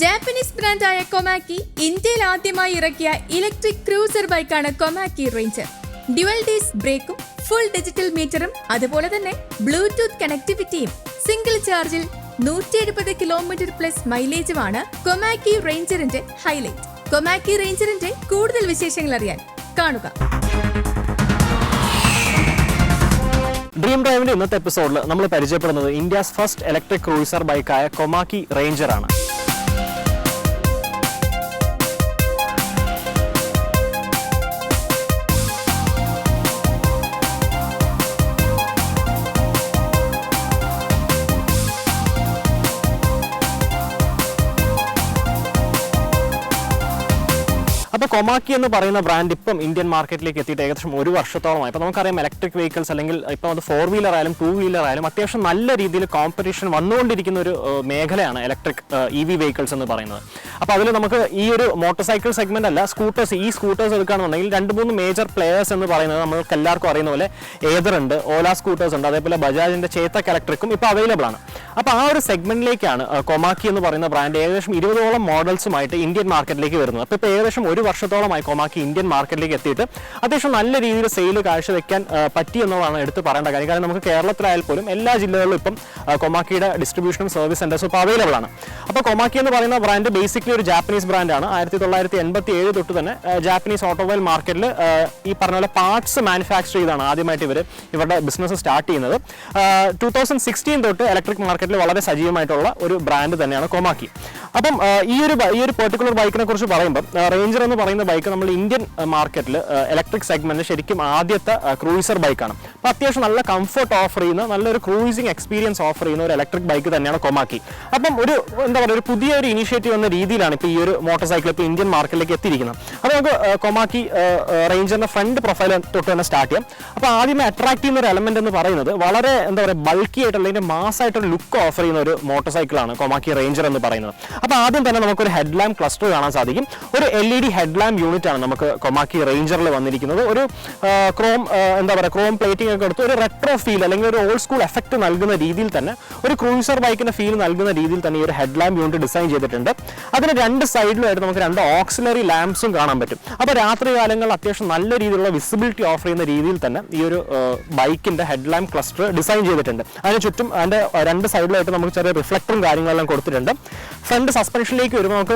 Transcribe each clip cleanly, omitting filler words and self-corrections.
Japanese ബ്രാൻഡായ Komaki ഇന്ത്യയിൽ ആദ്യമായി ഇറക്കിയ ഇലക്ട്രിക് ക്രൂസർ ബൈക്കാണ് കൊമാക്കി റേഞ്ചർ. ഡ്യുവൽ ഡിസ്ക് ബ്രേക്കും ഫുൾ ഡിജിറ്റൽ മീറ്ററും അതുപോലെ തന്നെ ബ്ലൂടൂത്ത് കണക്ടിവിറ്റിയും സിംഗിൾ ചാർജിൽ 170 കിലോമീറ്റർ പ്ലസ് മൈലേജുമാണ് കൊമാക്കി റേഞ്ചറിന്റെ ഹൈലൈറ്റ്. കൊമാക്കി റേഞ്ചറിന്റെ കൂടുതൽ വിശേഷങ്ങൾ അറിയാൻ കാണുക. ഡ്രീം ഡ്രൈവിന്റെ ഇന്നത്തെ എപ്പിസോഡിൽ നമ്മൾ പരിചയപ്പെടുന്നത് ഇന്ത്യസ് ഫസ്റ്റ് ഇലക്ട്രിക് ക്രൂസർ ബൈക്കായ കൊമാക്കി റേഞ്ചർ ആണ്. അപ്പോൾ കൊമാക്കി എന്ന് പറയുന്ന ബ്രാൻഡ് ഇപ്പം ഇന്ത്യൻ മാർക്കറ്റിലേക്ക് എത്തിയിട്ട് ഏകദേശം 1 വർഷത്തോളമായി. ഇപ്പോൾ നമുക്കറിയാം ഇലക്ട്രിക് വെഹിക്കിൾസ് അല്ലെങ്കിൽ ഇപ്പോൾ അത് 4 വീലർ ആയാലും 2 വീലർ ആയാലും അത്യാവശ്യം നല്ല രീതിയിൽ കോമ്പറ്റീഷൻ വന്നുകൊണ്ടിരിക്കുന്ന ഒരു മേഖലയാണ് ഇലക്ട്രിക് EV വെഹിക്കിൾസ് എന്ന് പറയുന്നത്. അപ്പോൾ അതിൽ നമുക്ക് ഈ ഒരു മോട്ടോർ സൈക്കിൾ സെഗ്മെന്റ് അല്ല, സ്കൂട്ടേഴ്സ് എടുക്കുകയാണെന്നുണ്ടെങ്കിൽ 2-3 മേജർ പ്ലെയേഴ്സ് എന്ന് പറയുന്നത് നമ്മൾക്ക് എല്ലാവർക്കും അറിയുന്ന പോലെ ഏതർ ഉണ്ട്, ഓല സ്കൂട്ടേഴ്സ് ഉണ്ട്, അതേപോലെ ബജാജിന്റെ ചേതക് ഇലക്ട്രിക്കും ഇപ്പോൾ അവൈലബിൾ ആണ്. അപ്പോൾ ആ ഒരു സെഗ്മെന്റിലേക്കാണ് കൊമാക്കി എന്ന് പറയുന്ന ബ്രാൻഡ് ഏകദേശം 20ഓളം മോഡൽസുമായിട്ട് ഇന്ത്യൻ മാർക്കറ്റിലേക്ക് വരുന്നത്. അപ്പോൾ ഇപ്പോൾ ഏകദേശം 1 വർഷത്തോളമായി കൊമാക്കി ഇന്ത്യൻ മാർക്കറ്റിലേക്ക് എത്തിയിട്ട് അത്യാവശ്യം നല്ല രീതിയിൽ സെയിൽ കാഴ്ചവെക്കാൻ പറ്റി എന്നുള്ളതാണ് എടുത്ത് പറയേണ്ട കാര്യം. കാരണം നമുക്ക് കേരളത്തിലായാൽ പോലും എല്ലാ ജില്ലകളിലും ഇപ്പം കൊമാക്കിയുടെ ഡിസ്ട്രിബ്യൂഷനും സർവീസ് സെന്റേഴ്സും ഇപ്പോൾ അവൈലബിൾ ആണ്. അപ്പോൾ കൊമാക്കി എന്ന് പറയുന്ന ബ്രാൻഡ് ബേസിക്കലി ഒരു ജാപ്പനീസ് ബ്രാൻഡാണ്. 1987 തൊട്ട് തന്നെ ജാപ്പനീസ് ഓട്ടോമൊബൈൽ മാർക്കറ്റിൽ ഈ പറഞ്ഞ പോലെ പാർട്സ് മാനുഫാക്ചർ ചെയ്താണ് ആദ്യമായിട്ട് ഇവരുടെ ബിസിനസ് സ്റ്റാർട്ട് ചെയ്യുന്നത്. 2016 തൊട്ട് ഇലക്ട്രിക് മാർക്കറ്റിൽ വളരെ സജീവമായിട്ടുള്ള ഒരു ബ്രാൻഡ് തന്നെയാണ് കൊമാക്കി. അപ്പം ഈ ഒരു പെർട്ടിക്കുലർ ബൈക്കിനെ കുറിച്ച് പറയുമ്പോൾ റേഞ്ചർ എന്ന് പറയുന്ന ബൈക്ക് നമ്മൾ ഇന്ത്യൻ മാർക്കറ്റിൽ ഇലക്ട്രിക് സെഗ്മെന്റിൽ ശരിക്കും ആദ്യത്തെ ക്രൂയിസർ ബൈക്കാണ്. അപ്പോൾ അത്യാവശ്യം നല്ല കംഫർട്ട് ഓഫർ ചെയ്യുന്ന നല്ലൊരു ക്രൂയിസിംഗ് എക്സ്പീരിയൻസ് ഓഫർ ചെയ്യുന്ന ഒരു ഇലക്ട്രിക് ബൈക്ക് തന്നെയാണ് കൊമാക്കി. അപ്പം ഒരു പുതിയ ഒരു ഇനീഷ്യേറ്റീവ് എന്ന രീതിയിലാണ് ഇപ്പോൾ ഈ ഒരു മോട്ടോർ സൈക്കിൾ ഇപ്പോൾ ഇന്ത്യൻ മാർക്കറ്റിലേക്ക് എത്തിയിരിക്കുന്നത്. അപ്പോൾ നമുക്ക് കൊമാക്കി റേഞ്ചറിന്റെ ഫ്രണ്ട് പ്രൊഫൈൽ തൊട്ട് തന്നെ സ്റ്റാർട്ട് ചെയ്യാം. അപ്പോൾ ആദ്യമേ അട്രാക്ട് ചെയ്യുന്ന ഒരു എലമെന്റ് എന്ന് പറയുന്നത് വളരെ ബൾക്കി ആയിട്ടുള്ള അതിന്റെ മാസ് ആയിട്ടൊരു ലുക്ക് ഓഫർ ചെയ്യുന്ന ഒരു മോട്ടോർ സൈക്കിളാണ് കൊമാക്കി റേഞ്ചർ എന്ന് പറയുന്നത്. അപ്പോൾ ആദ്യം തന്നെ നമുക്കൊരു ഹെഡ് ലാമ്പ് ക്ലസ്റ്റർ കാണാൻ സാധിക്കും. ഒരു LED ഹെഡ് ലാമ്പ് യൂണിറ്റ് ആണ് നമുക്ക് കൊമാക്കി റേഞ്ചറിൽ വന്നിരിക്കുന്നത്. ഒരു ക്രോം പ്ലേറ്റിംഗ് ഒക്കെ എടുത്ത് ഒരു റെട്രോ ഫീൽ അല്ലെങ്കിൽ ഒരു ഓൾഡ് സ്കൂൾ എഫക്ട് നൽകുന്ന രീതിയിൽ തന്നെ ഒരു ക്രൂയിസർ ബൈക്കിന്റെ ഫീൽ നൽകുന്ന രീതിയിൽ തന്നെ ഈ ഒരു ഹെഡ് ലാമ്പ് യൂണിറ്റ് ഡിസൈൻ ചെയ്തിട്ടുണ്ട്. അതിന് 2 സൈഡിലുമായിട്ട് നമുക്ക് 2 ഓക്സിലറി ലാംപ്സും കാണാൻ പറ്റും. അപ്പോൾ രാത്രി കാലങ്ങളിൽ അത്യാവശ്യം നല്ല രീതിയിലുള്ള വിസിബിലിറ്റി ഓഫർ ചെയ്യുന്ന രീതിയിൽ തന്നെ ഈ ഒരു ബൈക്കിന്റെ ഹെഡ് ലാമ്പ് ക്ലസ്റ്റർ ഡിസൈൻ ചെയ്തിട്ടുണ്ട്. അതിന് ചുറ്റും അതിന്റെ 2 സൈഡിലായിട്ട് നമുക്ക് ചെറിയ റിഫ്ലക്ടറും കാര്യങ്ങളെല്ലാം കൊടുത്തിട്ടുണ്ട്. ഫ്രണ്ട് സസ്പെൻഷനിലേക്ക് വരുമ്പോൾ നമുക്ക്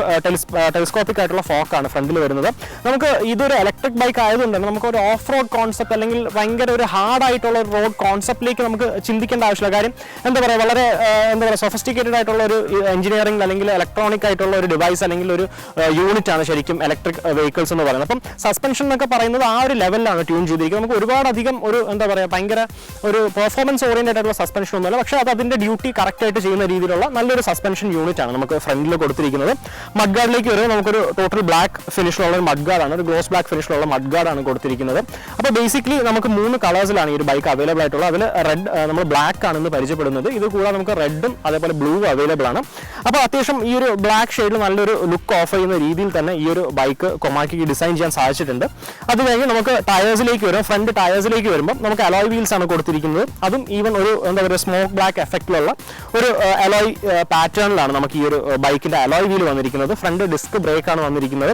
ടെലിസ്കോപ്പിക് ആയിട്ടുള്ള ഫോക്കാണ് ഫ്രണ്ടിൽ വരുന്നത്. നമുക്ക് ഇതൊരു ഇലക്ട്രിക് ബൈക്ക് ആയതുകൊണ്ട് തന്നെ നമുക്ക് ഒരു ഓഫ് റോഡ് കോൺസെപ്റ്റ് അല്ലെങ്കിൽ ഭയങ്കര ഒരു ഹാർഡ് ആയിട്ടുള്ള ഒരു റോഡ് കോൺസെപ്റ്റിലേക്ക് നമുക്ക് ചിന്തിക്കേണ്ട ആവശ്യമില്ല. കാര്യം വളരെ സൊഫിസ്റ്റിക്കേറ്റഡ് ആയിട്ടുള്ള ഒരു എഞ്ചിനീയറിംഗ് അല്ലെങ്കിൽ ഇലക്ട്രോണിക് ആയിട്ടുള്ള ഒരു ഡിവൈസ് അല്ലെങ്കിൽ ഒരു യൂണിറ്റ് ആണ് ശരിക്കും ഇലക്ട്രിക് വെഹിക്കിൾസ് എന്ന് പറയുന്നത്. അപ്പം സസ്പെൻഷൻ എന്നൊക്കെ പറയുന്നത് ആ ഒരു ലെവലിലാണ് ട്യൂൺ ചെയ്തിരിക്കുന്നത്. നമുക്ക് ഒരുപാടധികം ഒരു ഭയങ്കര ഒരു പെർഫോമൻസ് ഓറിയന്റഡ് ആയിട്ടുള്ള സസ്പെൻഷൻ ഒന്നുമല്ല, പക്ഷേ അത് അതിന്റെ ഡ്യൂട്ടി കറക്റ്റ് ആയിട്ട് ചെയ്യുന്ന രീതിയിലുള്ള നല്ലൊരു സസ്പെൻഷൻ യൂണിറ്റ് ആണ് നമുക്ക് ഫ്രണ്ടിൽ കൊടുത്തിരിക്കുന്നത്. മഡ് ഗാർഡിലേക്ക് വരുമ്പോൾ നമുക്കൊരു ടോട്ടൽ ബ്ലാക്ക് ഫിനിഷിലുള്ള ഒരു മഡ് ഗാർഡാണ്, ഒരു ഗ്ലോസ് ബ്ലാക്ക് ഫിനിഷിലുള്ള മഡ് ഗാർഡാണ് കൊടുത്തിരിക്കുന്നത്. അപ്പോൾ ബേസിക്കലി നമുക്ക് 3 കളേഴ്സിലാണ് ഈ ഒരു ബൈക്ക് അവൈലബിൾ ആയിട്ടുള്ളത്. അതിൽ റെഡ് നമ്മൾ ബ്ലാക്ക് ആണെന്ന് പരിചയപ്പെടുന്നത്. ഇത് കൂടാതെ നമുക്ക് റെഡും അതേപോലെ ബ്ലൂ അവൈലബിൾ ആണ്. അപ്പോൾ അത്യാവശ്യം ഈ ഒരു ബ്ലാക്ക് ഷെയ്ഡിൽ നല്ലൊരു ലുക്ക് ഓഫർ ചെയ്യുന്ന രീതിയിൽ തന്നെ ഈ ഒരു ബൈക്ക് കൊമാക്കിക്ക് ഡിസൈൻ ചെയ്യാൻ സാധിച്ചിട്ടുണ്ട്. അത് കഴിഞ്ഞ് നമുക്ക് ടയേഴ്സിലേക്ക് വരും. ഫ്രണ്ട് ടയേഴ്സിലേക്ക് വരുമ്പോൾ നമുക്ക് അലോയ് വീൽസ് ആണ് കൊടുത്തിരിക്കുന്നത്. അതും ഈവൻ ഒരു സ്മോക്ക് ബ്ലാക്ക് എഫക്റ്റിലുള്ള ഒരു അലോയ് പാറ്റേണിലാണ് നമുക്ക് ഈ ഒരു ബൈക്കിന്റെ അലോയ് വീൽ വന്നിരിക്കുന്നത്. ഫ്രണ്ട് ഡിസ്ക് ബ്രേക്ക് ആണ് വന്നിരിക്കുന്നത്.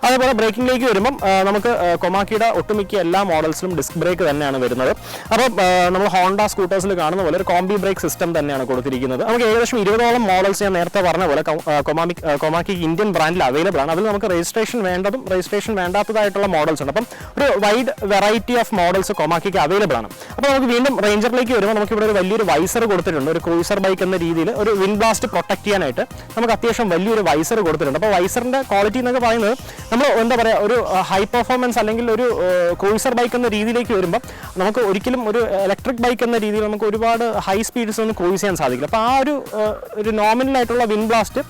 അതേപോലെ ബ്രേക്കിംഗിലേക്ക് വരുമ്പം നമുക്ക് കൊമാക്കിയുടെ ഒട്ടുമിക്ക എല്ലാ മോഡൽസിലും ഡിസ്ക് ബ്രേക്ക് തന്നെയാണ് വരുന്നത്. അപ്പോൾ നമ്മൾ ഹോണ്ട സ്കൂട്ടേഴ്സിൽ കാണുന്ന പോലെ ഒരു കോംബി ബ്രേക്ക് സിസ്റ്റം തന്നെയാണ് കൊടുത്തിരിക്കുന്നത്. നമുക്ക് ഏകദേശം 20ഓളം മോഡൽസ് ഞാൻ നേരത്തെ പറഞ്ഞ പോലെ കൊമാക്കി ഇന്ത്യൻ ബ്രാൻഡിൽ അവൈലബിൾ ആണ്. അതിൽ നമുക്ക് രജിസ്ട്രേഷൻ വേണ്ടതും രജിസ്ട്രേഷൻ വേണ്ടാത്തതായിട്ടുള്ള മോഡൽസ് ഉണ്ട്. അപ്പം ഒരു വൈഡ് വെറൈറ്റി ഓഫ് മോഡൽസ് കൊമാക്കിക്ക് അവൈലബിൾ ആണ്. അപ്പോൾ നമുക്ക് വീണ്ടും റേഞ്ചറിലേക്ക് വരുമ്പോൾ നമുക്ക് ഇവിടെ ഒരു വലിയൊരു വൈസർ കൊടുത്തിട്ടുണ്ട്. ഒരു ക്രൂയിസർ ബൈക്ക് എന്ന രീതിയിൽ ഒരു വിൻഡ് ബ്ലാസ്റ്റ് പ്രൊട്ടക്ട് ചെയ്യാനായിട്ട് നമുക്ക് അത്യാവശ്യം വലിയൊരു വൈസർ കൊടുത്തിട്ടുണ്ട്. അപ്പോൾ വൈസറിന്റെ ക്വാളിറ്റി എന്നൊക്കെ പറയുന്നത് നമ്മൾ ഒരു ഹൈ പെർഫോമൻസ് അല്ലെങ്കിൽ ഒരു ക്രൂയിസർ ബൈക്ക് എന്ന രീതിയിലേക്ക് വരുമ്പോൾ നമുക്ക് ഒരിക്കലും ഒരു ഇലക്ട്രിക് ബൈക്ക് എന്ന രീതിയിൽ നമുക്ക് ഒരുപാട് ഹൈ സ്പീഡ്സ് ഒന്നും ക്രൂസ് ചെയ്യാൻ സാധിക്കില്ല. അപ്പോൾ ആ ഒരു നോമിനൽ ആയിട്ടുള്ള വിൻഡ് ബ്ലാസ്റ്റ്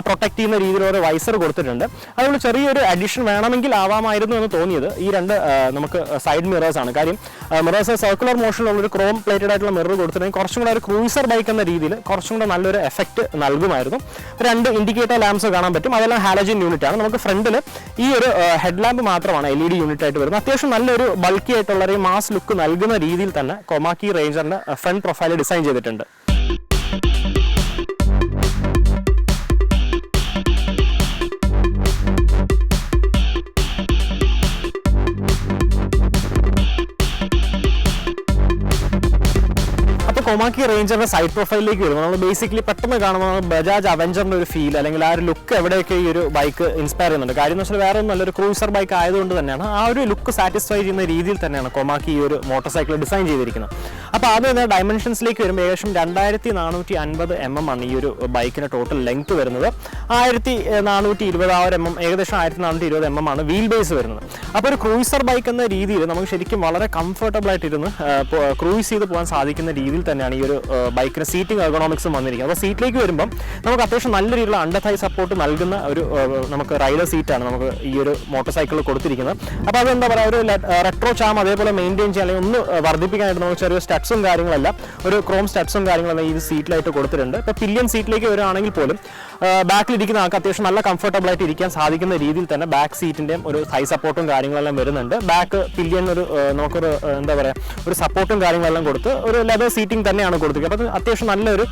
പ്രൊട്ടക്ട് ചെയ്യുന്ന രീതിയിൽ ഒരു വൈസർ കൊടുത്തിട്ടുണ്ട്. അതുകൊണ്ട് ചെറിയൊരു അഡീഷൻ വേണമെങ്കിൽ ആവാമായിരുന്നു എന്ന് തോന്നിയത് ഈ 2 നമുക്ക് സൈഡ് മിറേഴ്സ് ആണ്. കാര്യം മിറേഴ്സ് സർക്കുലർ മോഷനിലുള്ള ഒരു ക്രോം പ്ലേറ്റഡ് ആയിട്ടുള്ള മിറർ കൊടുത്തിട്ടുണ്ടെങ്കിൽ കുറച്ചും കൂടെ ഒരു ക്രൂയിസർ ബൈക്ക് എന്ന രീതിയിൽ കുറച്ചും കൂടെ നല്ലൊരു എഫക്റ്റ് നൽകുമായിരുന്നു. 2 ഇൻഡിക്കേറ്റർ ലാംപ്സ് കാണാൻ പറ്റും. അതെല്ലാം ഹാലജൻ യൂണിറ്റ് ആണ്. നമുക്ക് ഫ്രണ്ടിൽ ഈ ഒരു ഹെഡ് ലാമ്പ് മാത്രമാണ് LED യൂണിറ്റ് ആയിട്ട് വരുന്നത്. അത്യാവശ്യം നല്ലൊരു ബൾക്കി ആയിട്ടുള്ള ഒരു മാസ് ലുക്ക് നൽകുന്ന രീതിയിൽ തന്നെ കൊമാക്കി റേഞ്ചറിന്റെ ഫ്രണ്ട് പ്രൊഫൈൽ ഡിസൈൻ ചെയ്തിട്ടുണ്ട്. കൊമാക്കി റേഞ്ചറിന്റെ സൈഡ് പ്രൊഫൈലിലേക്ക് വരുമ്പോൾ നമ്മൾ ബേസിക്കലി പെട്ടെന്ന് കാണുമ്പോൾ ബജാജ് അവഞ്ചറിന്റെ ഒരു ഫീൽ അല്ലെങ്കിൽ ആ ഒരു ലുക്ക് എവിടെയൊക്കെ ഈ ഒരു ബൈക്ക് ഇൻസ്പയർ ചെയ്യുന്നുണ്ട്. കാര്യം എന്ന് വെച്ചാൽ വേറെ ഒന്നും നല്ലൊരു ക്രൂസർ ബൈക്ക് ആയതുകൊണ്ട് തന്നെയാണ് ആ ഒരു ലുക്ക് സാറ്റിസ്ഫൈ ചെയ്യുന്ന രീതിയിൽ തന്നെയാണ് കൊമാക്കി ഈ ഒരു മോട്ടോർ സൈക്കിൾ ഡിസൈൻ ചെയ്തിരിക്കുന്നത്. അപ്പോൾ അത് ഡയമെൻഷൻസിലേക്ക് വരുമ്പോൾ ഏകദേശം 2450 mm ആണ് ഈ ഒരു ബൈക്കിന് ടോട്ടൽ ലെങ്ത് വരുന്നത്. 1420 mm, ഏകദേശം 1420 mm ആണ് വീൽ ബേസ് വരുന്നത്. അപ്പോൾ ഒരു ക്രൂസർ ബൈക്ക് എന്ന രീതിയിൽ നമുക്ക് ശരിക്കും വളരെ കംഫർട്ടബിൾ ആയിട്ടിരുന്ന് ക്രൂസ് ചെയ്ത് പോകാൻ സാധിക്കുന്ന രീതിയിൽ തന്നെയാണ് ഈ ഒരു ബൈക്കിന് സീറ്റിംഗ് എർഗോണോമിക്സും വന്നിരിക്കുന്നത്. അപ്പോൾ സീറ്റിലേക്ക് വരുമ്പം നമുക്ക് അത്യാവശ്യം നല്ല രീതിയിലുള്ള അണ്ടർ തൈ സപ്പോർട്ട് നൽകുന്ന ഒരു നമുക്ക് റൈഡർ സീറ്റാണ് നമുക്ക് ഈ ഒരു മോട്ടോർ സൈക്കിളിൽ കൊടുത്തിരിക്കുന്നത്. അപ്പോൾ അതെന്താ പറയുക, ഒരു റെട്രോ ചാം അതേപോലെ മെയിൻറ്റെയിൻ ചെയ്യാൻ അല്ലെങ്കിൽ ഒന്ന് വർദ്ധിപ്പിക്കാനായിട്ട് നമുക്ക് ചെറിയ സ്റ്റഡ്സും കാര്യങ്ങളെല്ലാം ഒരു ക്രോം സ്റ്റഡ്സും കാര്യങ്ങളെല്ലാം ഈ സീറ്റിലായിട്ട് കൊടുത്തിട്ടുണ്ട്. ഇപ്പോൾ പില്ലിയൻ സീറ്റിലേക്ക് വരുവാണെങ്കിൽ പോലും ബാക്കിലിരിക്കുന്ന ആൾക്ക് അത്യാവശ്യം നല്ല കംഫർട്ടബിൾ ആയിട്ട് ഇരിക്കാൻ സാധിക്കുന്ന രീതിയിൽ തന്നെ ബാക്ക് സീറ്റിൻ്റെയും ഒരു തൈ സപ്പോർട്ടും കാര്യങ്ങളെല്ലാം വരുന്നുണ്ട്. ബാക്ക് പില്ലിയൻ ഒരു നമുക്കൊരു എന്താ പറയുക ഒരു സപ്പോർട്ടും കാര്യങ്ങളെല്ലാം കൊടുത്ത് ഒരു ലെതർ സീറ്റിംഗ് തന്നെയാണ് കൊടുത്തിരിക്കുന്നത്. അപ്പോൾ അത്യാവശ്യം നല്ലൊരു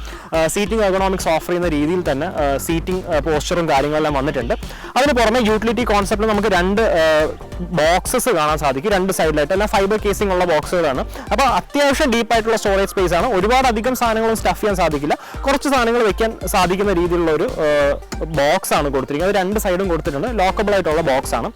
സീറ്റിംഗ് എർഗോണോമിക്സ് ഓഫർ ചെയ്യുന്ന രീതിയിൽ തന്നെ സീറ്റിംഗ് പോസ്ചറും കാര്യങ്ങളെല്ലാം വന്നിട്ടുണ്ട്. അതിന് പുറമെ യൂട്ടിലിറ്റി കോൺസെപ്റ്റിൽ നമുക്ക് 2 ബോക്സസ് കാണാൻ സാധിക്കും. 2 സൈഡിലായിട്ട് എല്ലാം ഫൈബർ കേസിംഗ് ഉള്ള ബോക്സുകളാണ്. അപ്പോൾ അത്യാവശ്യം ഡീപ്പായിട്ടുള്ള സ്റ്റോറേജ് സ്പേസ് ആണ്. ഒരുപാട് അധികം സാധനങ്ങളും സ്റ്റഫ് ചെയ്യാൻ സാധിക്കില്ല, കുറച്ച് സാധനങ്ങൾ വെക്കാൻ സാധിക്കുന്ന രീതിയിലുള്ള ഒരു ബോക്സ് ആണ് കൊടുത്തിരിക്കുന്നത്. അത് 2 സൈഡും കൊടുത്തിട്ടുണ്ട്, ലോക്കബിൾ ആയിട്ടുള്ള ബോക്സ് ആണ്.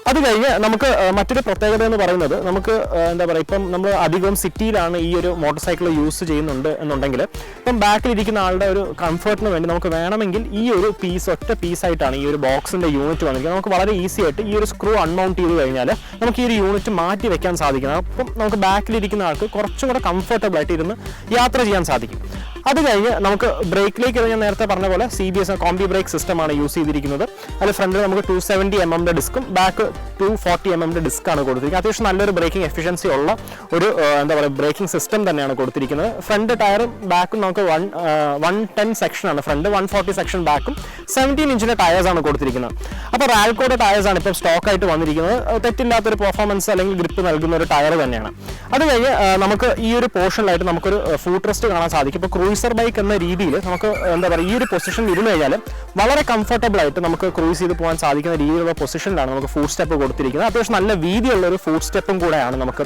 അത് കഴിഞ്ഞ് നമുക്ക് മറ്റൊരു പ്രത്യേകത എന്ന് പറയുന്നത് നമുക്ക് എന്താ പറയുക, ഇപ്പം നമ്മൾ അധികം സിറ്റിയിലാണ് ഈ ഒരു മോട്ടോർ സൈക്കിൾ യൂസ് ചെയ്യുന്നുണ്ട് എന്നുണ്ടെങ്കിൽ ഇപ്പം ബാക്കിലിരിക്കുന്ന ആളുടെ ഒരു കംഫർട്ടിന് വേണ്ടി നമുക്ക് വേണമെങ്കിൽ ഈ ഒരു ഒറ്റ പീസായിട്ടാണ് ഈ ഒരു ബോക്സിൻ്റെ യൂണിറ്റ് വന്നിരിക്കുന്നത്. നമുക്ക് വളരെ ഈസി ആയിട്ട് ഈ ഒരു സ്ക്രൂ അൺമൗണ്ട് ചെയ്ത് കഴിഞ്ഞാൽ നമുക്ക് ഈ ഒരു യൂണിറ്റ് മാറ്റി വെക്കാൻ സാധിക്കുന്നത്. അപ്പം നമുക്ക് ബാക്കിലിരിക്കുന്ന ആൾക്ക് കുറച്ചും കൂടെ കംഫർട്ടബിൾ ആയിട്ട് ഇരുന്ന് യാത്ര ചെയ്യാൻ സാധിക്കും. അത് കഴിഞ്ഞ് നമുക്ക് ബ്രേക്കിലേക്ക് ഞാൻ നേരത്തെ പറഞ്ഞ പോലെ CBS കോംബി ബ്രേക്ക് സിസ്റ്റമാണ് യൂസ് ചെയ്തിരിക്കുന്നത്. അതിൽ ഫ്രണ്ടിൽ നമുക്ക് 270 mm ഡിസ്കും ബാക്ക് 240 mm ഡിസ്ക്കാണ് കൊടുത്തിരിക്കുന്നത്. അത്യാവശ്യം നല്ലൊരു ബ്രേക്കിംഗ് എഫിഷ്യൻസി ഉള്ള ഒരു എന്താ പറയുക ബ്രേക്കിംഗ് സിസ്റ്റം തന്നെയാണ് കൊടുത്തിരിക്കുന്നത്. ഫ്രണ്ട് ടയറും ബാക്കും നമുക്ക് 110 സെക്ഷനാണ് ഫ്രണ്ട്, 140 സെക്ഷൻ ബാക്കും 17 ഇഞ്ചിൻ്റെ ടയേഴ്സാണ് കൊടുത്തിരിക്കുന്നത്. അപ്പോൾ റാൽക്കോയുടെ ടയേഴ്സാണ് ഇപ്പോൾ സ്റ്റോക്കായിട്ട് വന്നിരിക്കുന്നത്. തെറ്റില്ലാത്തൊരു പെർഫോമൻസ് അല്ലെങ്കിൽ ഗ്രിപ്പ് നൽകുന്ന ഒരു ടയർ തന്നെയാണ്. അത് കഴിഞ്ഞ് നമുക്ക് ഈ ഒരു പോർഷനിലായിട്ട് നമുക്കൊരു ഫൂട്ട് റെസ്റ്റ് കാണാൻ സാധിക്കും. ഇപ്പോൾ ക്രൂസർ ബൈക്ക് എന്ന രീതിയിൽ നമുക്ക് എന്താ പറയുക ഈ ഒരു പൊസിഷനിൽ ഇരുന്ന് കഴിഞ്ഞാൽ വളരെ കംഫർട്ടബിൾ ആയിട്ട് നമുക്ക് ക്രൂസ് ചെയ്ത് പോകാൻ സാധിക്കുന്ന രീതിയിലുള്ള പൊസിഷനിലാണ് നമുക്ക് ഫുഡ് സ്റ്റെപ്പ് കൊടുത്തിരിക്കുന്നത്. അത്യാവശ്യം നല്ല വീതിയുള്ള ഒരു ഫുഡ് സ്റ്റെപ്പും കൂടെയാണ് നമുക്ക്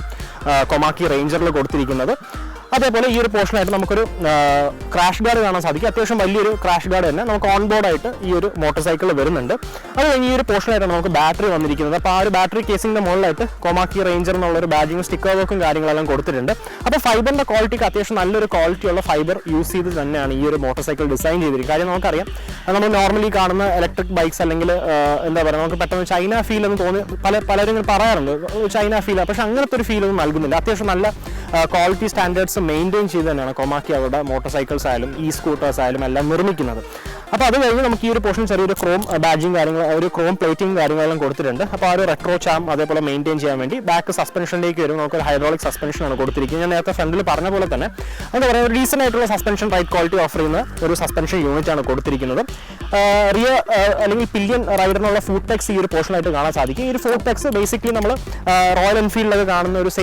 കൊമാക്കി റേഞ്ചറിൽ കൊടുത്തിരിക്കുന്നത്. അതേപോലെ ഈ ഒരു പോർഷനായിട്ട് നമുക്കൊരു ക്രാഷ് ഗാർഡ് കാണാൻ സാധിക്കും. അത്യാവശ്യം വലിയൊരു ക്രാഷ് ഗാർഡ് തന്നെ നമുക്ക് ഓൺ ബോർഡായിട്ട് ഈ ഒരു മോട്ടോർ സൈക്കിളിൽ വരുന്നുണ്ട്. അത് കഴിഞ്ഞ് ഈ ഒരു പോർഷനായിട്ടാണ് നമുക്ക് ബാറ്ററി വന്നിരിക്കുന്നത്. അപ്പോൾ ആ ഒരു ബാറ്ററി കേസിൻ്റെ മുകളിലായിട്ട് കൊമാക്കി റേഞ്ചർ എന്നുള്ളൊരു ബാജിങ്ങും സ്റ്റിക്കർ വർക്കും കാര്യങ്ങളെല്ലാം കൊടുത്തിട്ടുണ്ട്. അപ്പോൾ ഫൈബറിൻ്റെ ക്വാളിറ്റിക്ക് അത്യാവശ്യം നല്ലൊരു ക്വാളിറ്റിയുള്ള ഫൈബർ യൂസ് ചെയ്ത് തന്നെയാണ് ഈ ഒരു മോട്ടോർ സൈക്കിൾ ഡിസൈൻ ചെയ്തിരിക്കുന്നത്. കാര്യം നമുക്കറിയാം നമ്മൾ നോർമലി കാണുന്ന ഇലക്ട്രിക് ബൈക്സ് അല്ലെങ്കിൽ എന്താ പറയുക നമുക്ക് പെട്ടെന്ന് ചൈന ഫീൽ എന്ന് തോന്നി പലരും ഇങ്ങനെ പറയാറുണ്ട് ചൈന ഫീൽ, പക്ഷേ അങ്ങനത്തെ ഒരു ഫീലൊന്നും നൽകുന്നില്ല. അത്യാവശ്യം നല്ല ക്വാളിറ്റി സ്റ്റാൻഡേർഡ്സ് മെയിൻറ്റെയിൻ ചെയ്ത് തന്നെയാണ് കൊമാക്കി അവരുടെ മോട്ടോർ സൈക്കിൾസ് ആയാലും സ്കൂട്ടേഴ്സ് ആയാലും എല്ലാം നിർമ്മിക്കുന്നത്. അപ്പോൾ അത് കഴിഞ്ഞ് നമുക്ക് ഈ ഒരു പോർഷൻ ചെറിയൊരു ക്രോം ബാജിങ് കാര്യങ്ങൾ ഒരു ക്രോം പ്ലേറ്റിംഗ് കാര്യങ്ങളെല്ലാം കൊടുത്തിട്ടുണ്ട്. അപ്പോൾ ആ ഒരു റെട്രോ ചാം അതേപോലെ മെയിൻറ്റെയിൻ ചെയ്യാൻ വേണ്ടി ബാക്ക് സസ്പെൻഷനിലേക്ക് വരുമ്പോൾ നമുക്ക് ഒരു ഹൈഡ്രോളിക് സസ്പെൻഷനാണ് കൊടുത്തിരിക്കുന്നത്. ഞാൻ നേരത്തെ ഫ്രണ്ടിൽ പറഞ്ഞ പോലെ തന്നെ എന്താ പറയുക ഒരു ഡീസൻ്റ് ആയിട്ടുള്ള സസ്പെൻഷൻ റൈഡ് ക്വാളിറ്റി ഓഫർ ചെയ്യുന്ന ഒരു സസ്പെൻഷൻ യൂണിറ്റ് ആണ് കൊടുത്തിരിക്കുന്നത്. റിയർ അല്ലെങ്കിൽ പില്ലിയൻ റൈഡറിനുള്ള ഫുഡ് ടെക്സ് ഈ ഒരു പോർഷനായിട്ട് കാണാൻ സാധിക്കും. ഈ ഒരു ഫുഡ് ടെക്സ് ബേസിക്കലി നമ്മൾ റോയൽ എൻഫീൽഡിലൊക്കെ കാണുന്ന ഒരു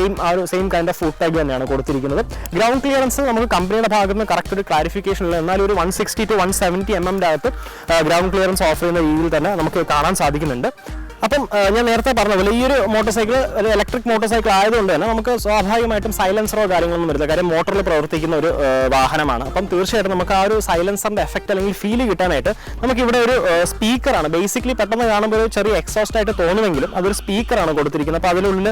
same kind of food tag തന്നെയാണ് കൊടുത്തിരിക്കുന്നത്. ഗ്രൗണ്ട് ക്ലിയറൻസ് നമുക്ക് കമ്പനിയുടെ ഭാഗത്ത് നിന്ന് കറക്റ്റ് ഒരു ക്ലാരിഫിക്കേഷൻ ഉള്ള എന്നാൽ ഒരു 160 to 170 mm അകത്ത് ഗ്രൗണ്ട് ക്ലിയറൻസ് ഓഫർ ചെയ്യുന്ന രീതിയിൽ തന്നെ നമുക്ക് കാണാൻ സാധിക്കുന്നുണ്ട്. അപ്പം ഞാൻ നേരത്തെ പറഞ്ഞ പോലെ ഈ ഒരു മോട്ടോർ സൈക്കിൾ ഒരു ഇലക്ട്രിക് മോട്ടോർ സൈക്കിൾ ആയതുകൊണ്ട് തന്നെ നമുക്ക് സ്വാഭാവികമായിട്ടും സൈലൻസറോ കാര്യങ്ങളൊന്നും വരില്ല. കാര്യം മോട്ടറിൽ പ്രവർത്തിക്കുന്ന ഒരു വാഹനമാണ്. അപ്പം തീർച്ചയായിട്ടും നമുക്ക് ആ ഒരു സൈലൻസറിൻ്റെ എഫക്റ്റ് അല്ലെങ്കിൽ ഫീൽ കിട്ടാനായിട്ട് നമുക്കിവിടെ ഒരു സ്പീക്കറാണ് ബേസിക്കലി പെട്ടെന്ന് കാണുമ്പോൾ ഒരു ചെറിയ എക്സോസ്റ്റ് ആയിട്ട് തോന്നുമെങ്കിലും അതൊരു സ്പീക്കറാണ് കൊടുത്തിരിക്കുന്നത്. അപ്പോൾ അതിനുള്ളിൽ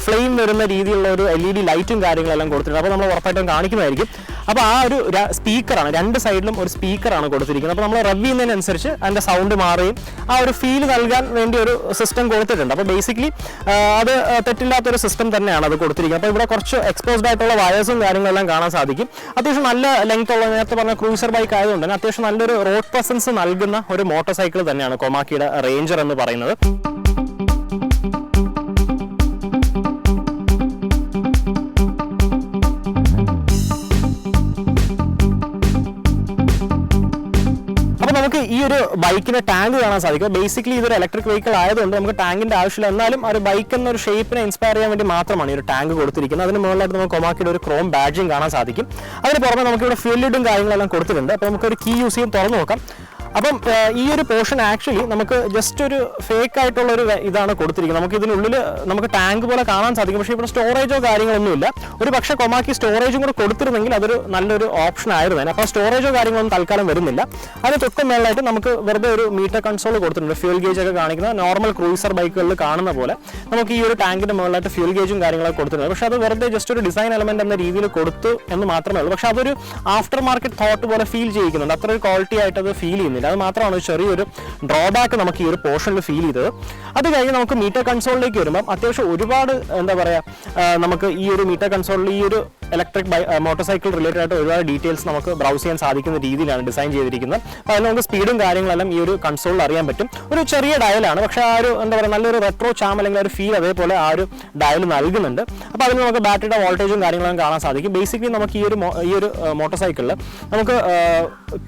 ഫ്ലെയിം വരുന്ന രീതിയിലുള്ള ഒരു LED ലൈറ്റും കാര്യങ്ങളെല്ലാം കൊടുത്തിട്ടുണ്ട്. അപ്പോൾ നമ്മൾ ഉറപ്പായിട്ടും കാണിക്കുന്നതായിരിക്കും. അപ്പോൾ ആ ഒരു സ്പീക്കറാണ് 2 സൈഡിലും ഒരു സ്പീക്കറാണ് കൊടുത്തിരിക്കുന്നത്. അപ്പോൾ നമ്മൾ റവ് ചെയ്യുന്നതിനനുസരിച്ച് അതിൻ്റെ സൗണ്ട് മാറുകയും ആ ഒരു ഫീൽ നൽകാൻ വേണ്ടി ഒരു സിസ്റ്റം കൊടുത്തിട്ടുണ്ട്. അപ്പോൾ ബേസിക്കലി അത് തെറ്റില്ലാത്തൊരു സിസ്റ്റം തന്നെയാണ് അത് കൊടുത്തിരിക്കുന്നത്. അപ്പോൾ ഇവിടെ കുറച്ച് എക്സ്പോസ്ഡ് ആയിട്ടുള്ള വയേഴ്സും കാര്യങ്ങളെല്ലാം കാണാൻ സാധിക്കും. അത്യാവശ്യം നല്ല ലെങ്ത് ഉള്ള നേരത്തെ പറഞ്ഞ ക്രൂസർ ബൈക്ക് ആയതുകൊണ്ട് തന്നെ അത്യാവശ്യം നല്ലൊരു റോഡ് പ്രസൻസ് നൽകുന്ന ഒരു മോട്ടോർ സൈക്കിൾ തന്നെയാണ് കൊമാക്കിയുടെ റേഞ്ചർ എന്ന് പറയുന്നത്. നമുക്ക് ഈ ഒരു ബൈക്കിന് ടാങ്ക് കാണാൻ സാധിക്കും. ബേസിക്കലി ഇതൊരു ഇലക്ട്രിക് വെഹിക്കിൾ ആയതുകൊണ്ട് നമുക്ക് ടാങ്കിന്റെ ആവശ്യമില്ല. എന്നാലും ഒരു ബൈക്ക് എന്നൊരു ഷേപ്പിനെ ഇൻസ്പയർ ചെയ്യാൻ വേണ്ടി മാത്രമാണ് ഈ ഒരു ടാങ്ക് കൊടുത്തിരിക്കുന്നത്. അതിന് മുകളിലായിട്ട് നമുക്ക് കൊമാക്കിയുടെ ഒരു ക്രോം ബാഡ്ജിങ് കാണാൻ സാധിക്കും. അതിന് പുറമെ നമുക്ക് ഇവിടെ ഫ്യൂൽ ലിഡും കാര്യങ്ങളെല്ലാം കൊടുത്തിട്ടുണ്ട്. അപ്പോൾ നമുക്കൊരു കീ യൂസ് ചെയ്യും തുറന്നു നോക്കാം. അപ്പം ഈ ഒരു പോർഷൻ ആക്ച്വലി നമുക്ക് ജസ്റ്റ് ഒരു ഫേക്ക് ആയിട്ടുള്ള ഒരു ഇതാണ് കൊടുത്തിരിക്കുന്നത്. നമുക്ക് ഇതിനുള്ളിൽ നമുക്ക് ടാങ്ക് പോലെ കാണാൻ സാധിക്കും, പക്ഷേ ഇവിടെ സ്റ്റോറേജോ കാര്യങ്ങളൊന്നുമില്ല. ഒരു പക്ഷേ കൊമാക്കി സ്റ്റോറേജും കൂടെ കൊടുത്തിരുന്നെങ്കിൽ അതൊരു നല്ലൊരു ഓപ്ഷൻ ആയിരുന്നു. അപ്പോൾ സ്റ്റോറേജോ കാര്യങ്ങളൊന്നും തൽക്കാലം വരുന്നില്ല. അത് തൊട്ട് മേളായിട്ട് നമുക്ക് വെറുതെ ഒരു മീറ്റർ കൺസോൾ കൊടുത്തിട്ടുണ്ട്, ഫ്യൂൽ ഗേജ് ഒക്കെ കാണിക്കുന്ന നോർമൽ ക്രൂയിസർ ബൈക്കുകളിൽ കാണുന്ന പോലെ നമുക്ക് ഈ ഒരു ടാങ്കിന്റെ മുകളിലായിട്ട് ഫ്യൂൽ ഗേജും കാര്യങ്ങളൊക്കെ കൊടുത്തിട്ടുണ്ട്. പക്ഷേ അത് വെറുതെ ജസ്റ്റ് ഒരു ഡിസൈൻ എലമെന്റ് എന്ന രീതിയിൽ കൊടുത്തു എന്ന് മാത്രമേ ഉള്ളൂ. പക്ഷേ അതൊരു ആഫ്റ്റർ മാർക്കറ്റ് തോട്ട് പോലെ ഫീൽ ചെയ്യിക്കുന്നുണ്ട്, അത്ര ഒരു ക്വാളിറ്റി ആയിട്ട് അത് ഫീൽ ചെയ്യുന്നില്ല. അത് മാത്രമാണ് ഒരു ചെറിയൊരു ഡ്രോബാക്ക് നമുക്ക് ഈ ഒരു പോർഷനിൽ ഫീൽ ചെയ്തത്. അത് കഴിഞ്ഞ് നമുക്ക് മീറ്റർ കൺസോളിലേക്ക് വരുമ്പോൾ അത്യാവശ്യം ഒരുപാട് എന്താ പറയുക, നമുക്ക് ഈ ഒരു മീറ്റർ കൺസോളിൽ ഈ ഒരു ഇലക്ട്രിക് മോട്ടോർ സൈക്കിൾ റിലേറ്റഡ് ആയിട്ട് ഒരുപാട് ഡീറ്റെയിൽസ് നമുക്ക് ബ്രൗസ് ചെയ്യാൻ സാധിക്കുന്ന രീതിയിലാണ് ഡിസൈൻ ചെയ്തിരിക്കുന്നത്. അപ്പോൾ അതിൽ നമുക്ക് സ്പീഡും കാര്യങ്ങളെല്ലാം ഈ ഒരു കൺസോളിൽ അറിയാൻ പറ്റും. ഒരു ചെറിയ ഡയലാണ്, പക്ഷേ ആ ഒരു എന്താ പറയുക നല്ലൊരു റെട്രോ ചാം അല്ലെങ്കിൽ ഒരു ഫീൽ അതേപോലെ ആ ഒരു ഡയൽ നൽകുന്നുണ്ട്. അപ്പോൾ അതിൽ നമുക്ക് ബാറ്ററിയുടെ വോൾട്ടേജും കാര്യങ്ങളും കാണാൻ സാധിക്കും. ബേസിക്കലി നമുക്ക് ഈ ഒരു മോട്ടോർ സൈക്കിളിൽ നമുക്ക്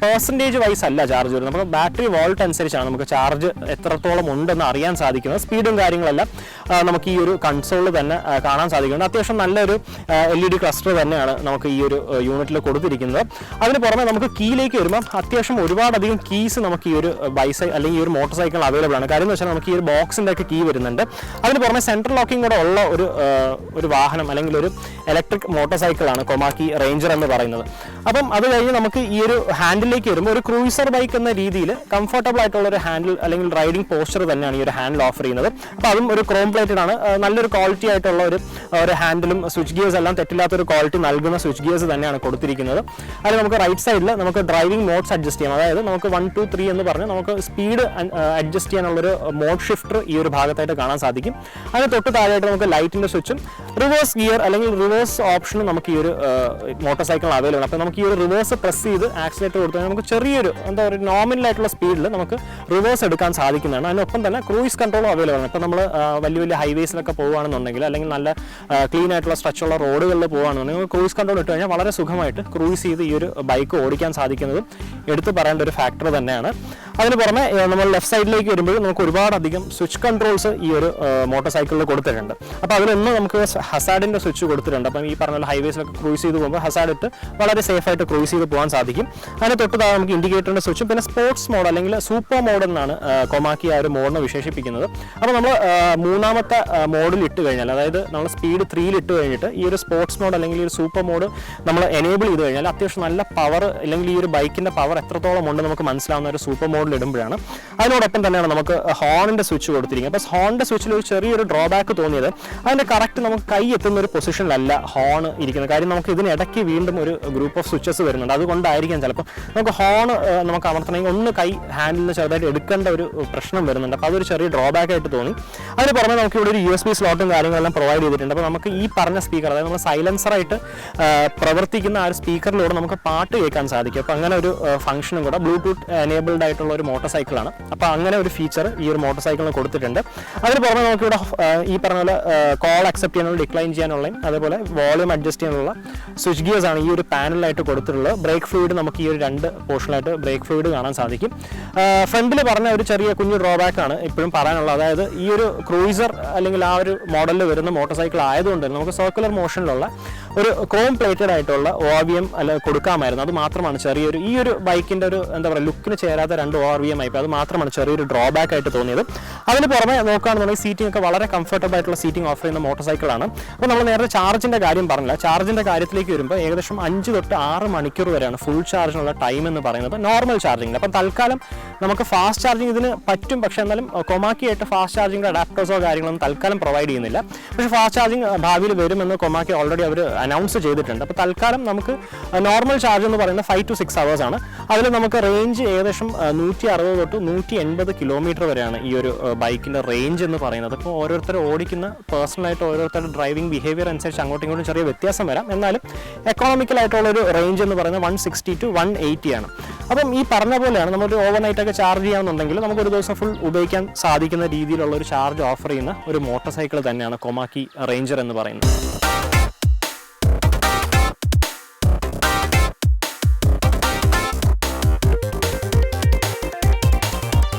പെർസെൻറ്റേജ് വൈസ് അല്ല ചാർജ് വരുന്നത്, നമുക്ക് ബാറ്ററി വോൾട്ട് അനുസരിച്ചാണ് നമുക്ക് ചാർജ് എത്രത്തോളം ഉണ്ടെന്ന് അറിയാൻ സാധിക്കുന്നത്. സ്പീഡും കാര്യങ്ങളെല്ലാം നമുക്ക് ഈ ഒരു കൺസോളിൽ തന്നെ കാണാൻ സാധിക്കുന്നുണ്ട്. അത്യാവശ്യം നല്ലൊരു LED ക്ലസ്റ്റർ തന്നെയാണ് നമുക്ക് ഈ ഒരു യൂണിറ്റിൽ കൊടുത്തിരിക്കുന്നത്. അതിന് പുറമെ നമുക്ക് കീയിലേക്ക് വരുമ്പോൾ അത്യാവശ്യം ഒരുപാടധികം കീസ് നമുക്ക് ഈ ഒരു അല്ലെങ്കിൽ ഈ ഒരു മോട്ടോർ സൈക്കിൾ അവൈലബിൾ ആണ്. കാര്യം എന്ന് വെച്ചാൽ നമുക്ക് ഈ ഒരു ബോക്സിൻ്റെ ഒക്കെ കീ വരുന്നുണ്ട്. അതിന് പുറമെ സെൻട്രൽ ലോക്കിംഗ് കൂടെ ഉള്ള ഒരു വാഹനം അല്ലെങ്കിൽ ഒരു ഇലക്ട്രിക് മോട്ടോർ സൈക്കിളാണ് കൊമാക്കി റേഞ്ചർ എന്ന് പറയുന്നത്. അപ്പം അത് കഴിഞ്ഞ് നമുക്ക് ഈ ഒരു ഹാൻഡിലേക്ക് വരുമ്പോൾ ഒരു ക്രൂയിസർ ബൈക്ക് എന്ന രീതിയിൽ കംഫർട്ടബിൾ ആയിട്ടുള്ള ഒരു ഹാൻഡിൽ അല്ലെങ്കിൽ റൈഡിംഗ് പോസ്റ്റർ തന്നെയാണ് ഈ ഒരു ഹാൻഡിൽ ഓഫർ ചെയ്യുന്നത്. അപ്പോൾ അതും ഒരു ക്രോം പ്ലേറ്റഡ് ആണ്, നല്ലൊരു ക്വാളിറ്റി ആയിട്ടുള്ള ഒരു ഹാൻഡിലും സ്വിച്ച് ഗിയേഴ്സ് എല്ലാം തെറ്റില്ലാത്തൊരു ക്വാളിറ്റി നൽകുന്ന സ്വിച്ച് ഗിയേഴ്സ് തന്നെയാണ് കൊടുത്തിരിക്കുന്നത്. അതിൽ നമുക്ക് റൈറ്റ് സൈഡിൽ നമുക്ക് ഡ്രൈവിംഗ് മോഡ്സ് അഡ്ജസ്റ്റ് ചെയ്യാം. അതായത് നമുക്ക് 1, 2, 3 എന്ന് പറഞ്ഞ് നമുക്ക് സ്പീഡ് അഡ്ജസ്റ്റ് ചെയ്യാനുള്ളൊരു മോഡ് ഷിഫ്റ്റർ ഈ ഒരു ഭാഗത്തായിട്ട് കാണാൻ സാധിക്കും. അതിന് തൊട്ട് താഴെയായിട്ട് നമുക്ക് ലൈറ്റിൻ്റെ സ്വിച്ചും റിവേഴ്സ് ഗിയർ അല്ലെങ്കിൽ റിവേഴ്സ് ഓപ്ഷനും നമുക്ക് ഈ ഒരു മോട്ടോർ സൈക്കിൾ അവൈലബിൾ ആണ്. അപ്പോൾ നമുക്ക് ഈ ഒരു റിവേഴ്സ് പ്രസ് ചെയ്ത് ആക്സിലേറ്റർ കൊടുത്താൽ നമുക്ക് ചെറിയൊരു എന്താ പറയുക നോമിനലായിട്ടുള്ള സ്പീഡിൽ നമുക്ക് റിവേഴ്സ് എടുക്കാൻ സാധിക്കുന്നതാണ്. അതിനൊപ്പം തന്നെ ക്രൂയിസ് കൺട്രോളും അവൈലബിൾ ആണ്. ഇപ്പോൾ നമ്മൾ വലിയ വലിയ ഹൈവേസിലൊക്കെ പോകുകയാണെന്നുണ്ടെങ്കിൽ അല്ലെങ്കിൽ നല്ല ക്ലീൻ ആയിട്ടുള്ള സ്ട്രെച്ചുള്ള റോഡുകളിൽ പോകുകയാണെന്നുണ്ടെങ്കിൽ ക്രൂയിസ് കൺട്രോൾ ഇട്ട് കഴിഞ്ഞാൽ വളരെ സുഖമായിട്ട് ക്രൂയിസ് ചെയ്ത് ഈ ഒരു ബൈക്ക് ഓടിക്കാൻ സാധിക്കുന്നതും എടുത്തു പറയേണ്ട ഒരു ഫാക്ടർ തന്നെയാണ്. അതിന് പുറമെ നമ്മൾ ലെഫ്റ്റ് സൈഡിലേക്ക് വരുമ്പോൾ നമുക്ക് ഒരുപാടധികം സ്വിച്ച് കൺട്രോൾസ് ഈ ഒരു മോട്ടോർ സൈക്കിളിൽ കൊടുത്തിട്ടുണ്ട്. അപ്പോൾ അതിലൊന്ന് നമുക്ക് ഹസാഡിൻ്റെ സ്വിച്ച് കൊടുത്തിട്ടുണ്ട്. അപ്പം ഈ പറഞ്ഞ ഹൈവേസിലൊക്കെ ക്രൂയിസ് ചെയ്ത് പോകുമ്പോൾ ഹസാഡ് ഇട്ട് വളരെ സേഫായിട്ട് ക്രൂയിസ് ചെയ്ത് പോകാൻ സാധിക്കും. അതിന് തൊട്ട് താഴെ നമുക്ക് ഇൻഡിക്കേറ്ററിൻ്റെ സ്വിച്ചും പിന്നെ സ്പോർട്സ് മോഡ് അല്ലെങ്കിൽ സൂപ്പർ മോഡ് എന്നാണ് കൊമാക്കി ആ ഒരു മോഡിനെ വിശേഷിപ്പിക്കുന്നത്. അപ്പോൾ നമ്മൾ മൂന്നാമത്തെ മോഡിൽ ഇട്ട് കഴിഞ്ഞാൽ, അതായത് നമ്മൾ സ്പീഡ് 3 ഇട്ട് കഴിഞ്ഞിട്ട് ഈ ഒരു സ്പോർട്സ് മോഡ് അല്ലെങ്കിൽ ഈ ഒരു സൂപ്പർ മോഡ് നമ്മൾ എനേബിൾ ചെയ്ത് കഴിഞ്ഞാൽ അത്യാവശ്യം നല്ല പവർ അല്ലെങ്കിൽ ഈ ഒരു ബൈക്കിൻ്റെ പവർ എത്രത്തോളം ഉണ്ട് നമുക്ക് മനസ്സിലാവുന്ന ഒരു സൂപ്പർ മോഡിൽ ഇടുമ്പോഴാണ്. അതിനോടൊപ്പം തന്നെയാണ് നമുക്ക് ഹോണിൻ്റെ സ്വിച്ച് കൊടുത്തിരിക്കുന്നത്. അപ്പോൾ ഹോണിൻ്റെ സ്വിച്ചിൽ ഒരു ചെറിയൊരു ഡ്രോബാക്ക് തോന്നിയത് അതിൻ്റെ കറക്റ്റ് നമുക്ക് കൈ എത്തുന്ന ഒരു പൊസിഷനിലല്ല ഹോൺ ഇരിക്കുന്നത്. കാര്യം നമുക്ക് ഇതിനിടയ്ക്ക് വീണ്ടും ഒരു ഗ്രൂപ്പ് ഓഫ് സ്വിച്ചസ് വരുന്നുണ്ട്. അതുകൊണ്ടായിരിക്കാം ചിലപ്പോൾ നമുക്ക് ഹോൺ നമുക്ക് അമർത്തണമെങ്കിൽ ഒന്ന് കൈ ഹാൻഡിൽ നിന്ന് ചെറുതായിട്ട് എടുക്കേണ്ട ഒരു പ്രശ്നം വരുന്നുണ്ട്. അപ്പോൾ അതൊരു ചെറിയ ഡ്രോബാക്ക് ആയിട്ട് തോന്നി. അതിന് പുറമെ നമുക്ക് ഇവിടെ ഒരു USB സ്ലോട്ടും കാര്യങ്ങളെല്ലാം പ്രൊവൈഡ് ചെയ്തിട്ടുണ്ട്. അപ്പോൾ നമുക്ക് ഈ പറഞ്ഞ സ്പീക്കർ, അതായത് നമ്മൾ സൈലൻസറായിട്ട് പ്രവർത്തിക്കുന്ന ആ ഒരു സ്പീക്കറിലൂടെ നമുക്ക് പാട്ട് കേൾക്കാൻ സാധിക്കും. അപ്പോൾ അങ്ങനെ ഒരു ഫംഗ്ഷനും കൂടെ ബ്ലൂടൂത്ത് എനേബിൾഡ് ആയിട്ടുള്ള ഒരു മോട്ടോർ സൈക്കിളാണ്. അപ്പോൾ അങ്ങനെ ഒരു ഫീച്ചർ ഈ ഒരു മോട്ടോർ സൈക്കിളിന് കൊടുത്തിട്ടുണ്ട്. അതിന് പുറമെ നമുക്കിവിടെ ഈ പറഞ്ഞ പോലെ കോൾ അക്സെപ്റ്റ് ചെയ്യാനുള്ള ഡിക്ലൈൻ ചെയ്യാനുള്ളതും അതേപോലെ വോളിയം അഡ്ജസ്റ്റ് ചെയ്യാനുള്ള സ്വിച്ച് ഗിയേഴ്സ് ആണ് ഈ ഒരു പാനലിലായിട്ട് കൊടുത്തിട്ടുള്ളത്. ബ്രേക്ക് ഫ്ലൂയിഡ് നമുക്ക് ഈ ഒരു 2 പോർഷനായിട്ട് ബ്രേക്ക് ഫ്ലൂയിഡ് കാണാൻ സാധിക്കും. ഫ്രണ്ടിൽ പറഞ്ഞ ഒരു ചെറിയ കുഞ്ഞു ഡ്രോബാക്ക് ആണ് ഇപ്പോഴും പറയാനുള്ളത്. അതായത് ഈ ഒരു ക്രൂയിസർ അല്ലെങ്കിൽ ആ ഒരു മോഡലിൽ വരുന്ന മോട്ടോർ സൈക്കിൾ ആയതുകൊണ്ട് തന്നെ നമുക്ക് സർക്കുലർ മോഷനിലുള്ള ഒരു ക്രോം പ്ലേറ്റഡ് ആയിട്ടുള്ള ORVM അല്ല കൊടുക്കാമായിരുന്നു. അത് മാത്രമാണ് ചെറിയൊരു ഈ ഒരു ബൈക്കിൻ്റെ ഒരു എന്താ പറയുക ലുക്കിന് ചേരാത്ത 2 ORVM ആയിപ്പോൾ അത് മാത്രമാണ് ചെറിയൊരു ഡ്രോബാക്ക് ആയിട്ട് തോന്നിയത്. അതിന് പുറമെ നോക്കുകയാണെന്നുണ്ടെങ്കിൽ സീറ്റിംഗ് ഒക്കെ വളരെ കംഫർട്ടബിൾ ആയിട്ടുള്ള സീറ്റിംഗ് ഓഫർ ചെയ്യുന്ന മോട്ടോർ സൈക്കിളാണ്. അപ്പോൾ നമ്മൾ നേരത്തെ ചാർജിൻ്റെ കാര്യം പറഞ്ഞില്ല. ചാർജിൻ്റെ കാര്യത്തിലേക്ക് വരുമ്പോൾ ഏകദേശം 5 തൊട്ട് 6 മണിക്കൂർ വരെയാണ് ഫുൾ ചാർജിനുള്ള ടൈം എന്ന് പറയുന്നത് നോർമൽ ചാർജിങ്ങിൽ. അപ്പം തൽക്കാലം നമുക്ക് ഫാസ്റ്റ് ചാർജിങ് ഇതിന് പറ്റും, പക്ഷേ എന്നാലും കൊമാക്കി ആയിട്ട് ഫാസ്റ്റ് ചാർജിങ്ങിൻ്റെ അഡാപ്റ്റേഴ്സോ കാര്യങ്ങളൊന്നും തൽക്കാലം പ്രൊവൈഡ് ചെയ്യുന്നില്ല. പക്ഷേ ഫാസ്റ്റ് ചാർജിങ് ഭാവിയിൽ വരുമെന്ന് കൊമാക്കി ഓൾറെഡി അവർ അനൗൺസ് ചെയ്തിട്ടുണ്ട്. അപ്പോൾ തൽക്കാലം നമുക്ക് നോർമൽ ചാർജ് എന്ന് പറയുന്നത് 5 to 6 hours ആണ്. അതിൽ നമുക്ക് റേഞ്ച് ഏകദേശം 160 തൊട്ട് 180 കിലോമീറ്റർ വരെയാണ് ഈ ഒരു ബൈക്കിൻ്റെ റേഞ്ച് എന്ന് പറയുന്നത്. ഇപ്പോൾ ഓരോരുത്തർ ഓടിക്കുന്ന പേഴ്സണലായിട്ട് ഓരോരുത്തരുടെ ഡ്രൈവിംഗ് ബിഹേവിയർ അനുസരിച്ച് അങ്ങോട്ടും ഇങ്ങോട്ടും ചെറിയ വ്യത്യാസം വരാം. എന്നാലും എക്കോണമിക്കലായിട്ടുള്ളൊരു റേഞ്ച് എന്ന് പറയുന്നത് 160 to 180 ആണ്. അപ്പം ഈ പറഞ്ഞ പോലെയാണ് നമ്മളൊരു ഓവർനൈറ്റൊക്കെ ചാർജ് ചെയ്യാമെന്നുണ്ടെങ്കിൽ നമുക്കൊരു ദിവസം ഫുൾ ഉപയോഗിക്കാൻ സാധിക്കുന്ന രീതിയിലുള്ള ഒരു ചാർജ് ഓഫർ ചെയ്യുന്ന ഒരു മോട്ടോർ സൈക്കിൾ തന്നെയാണ് കൊമാക്കി റേഞ്ചർ എന്ന് പറയുന്നത്.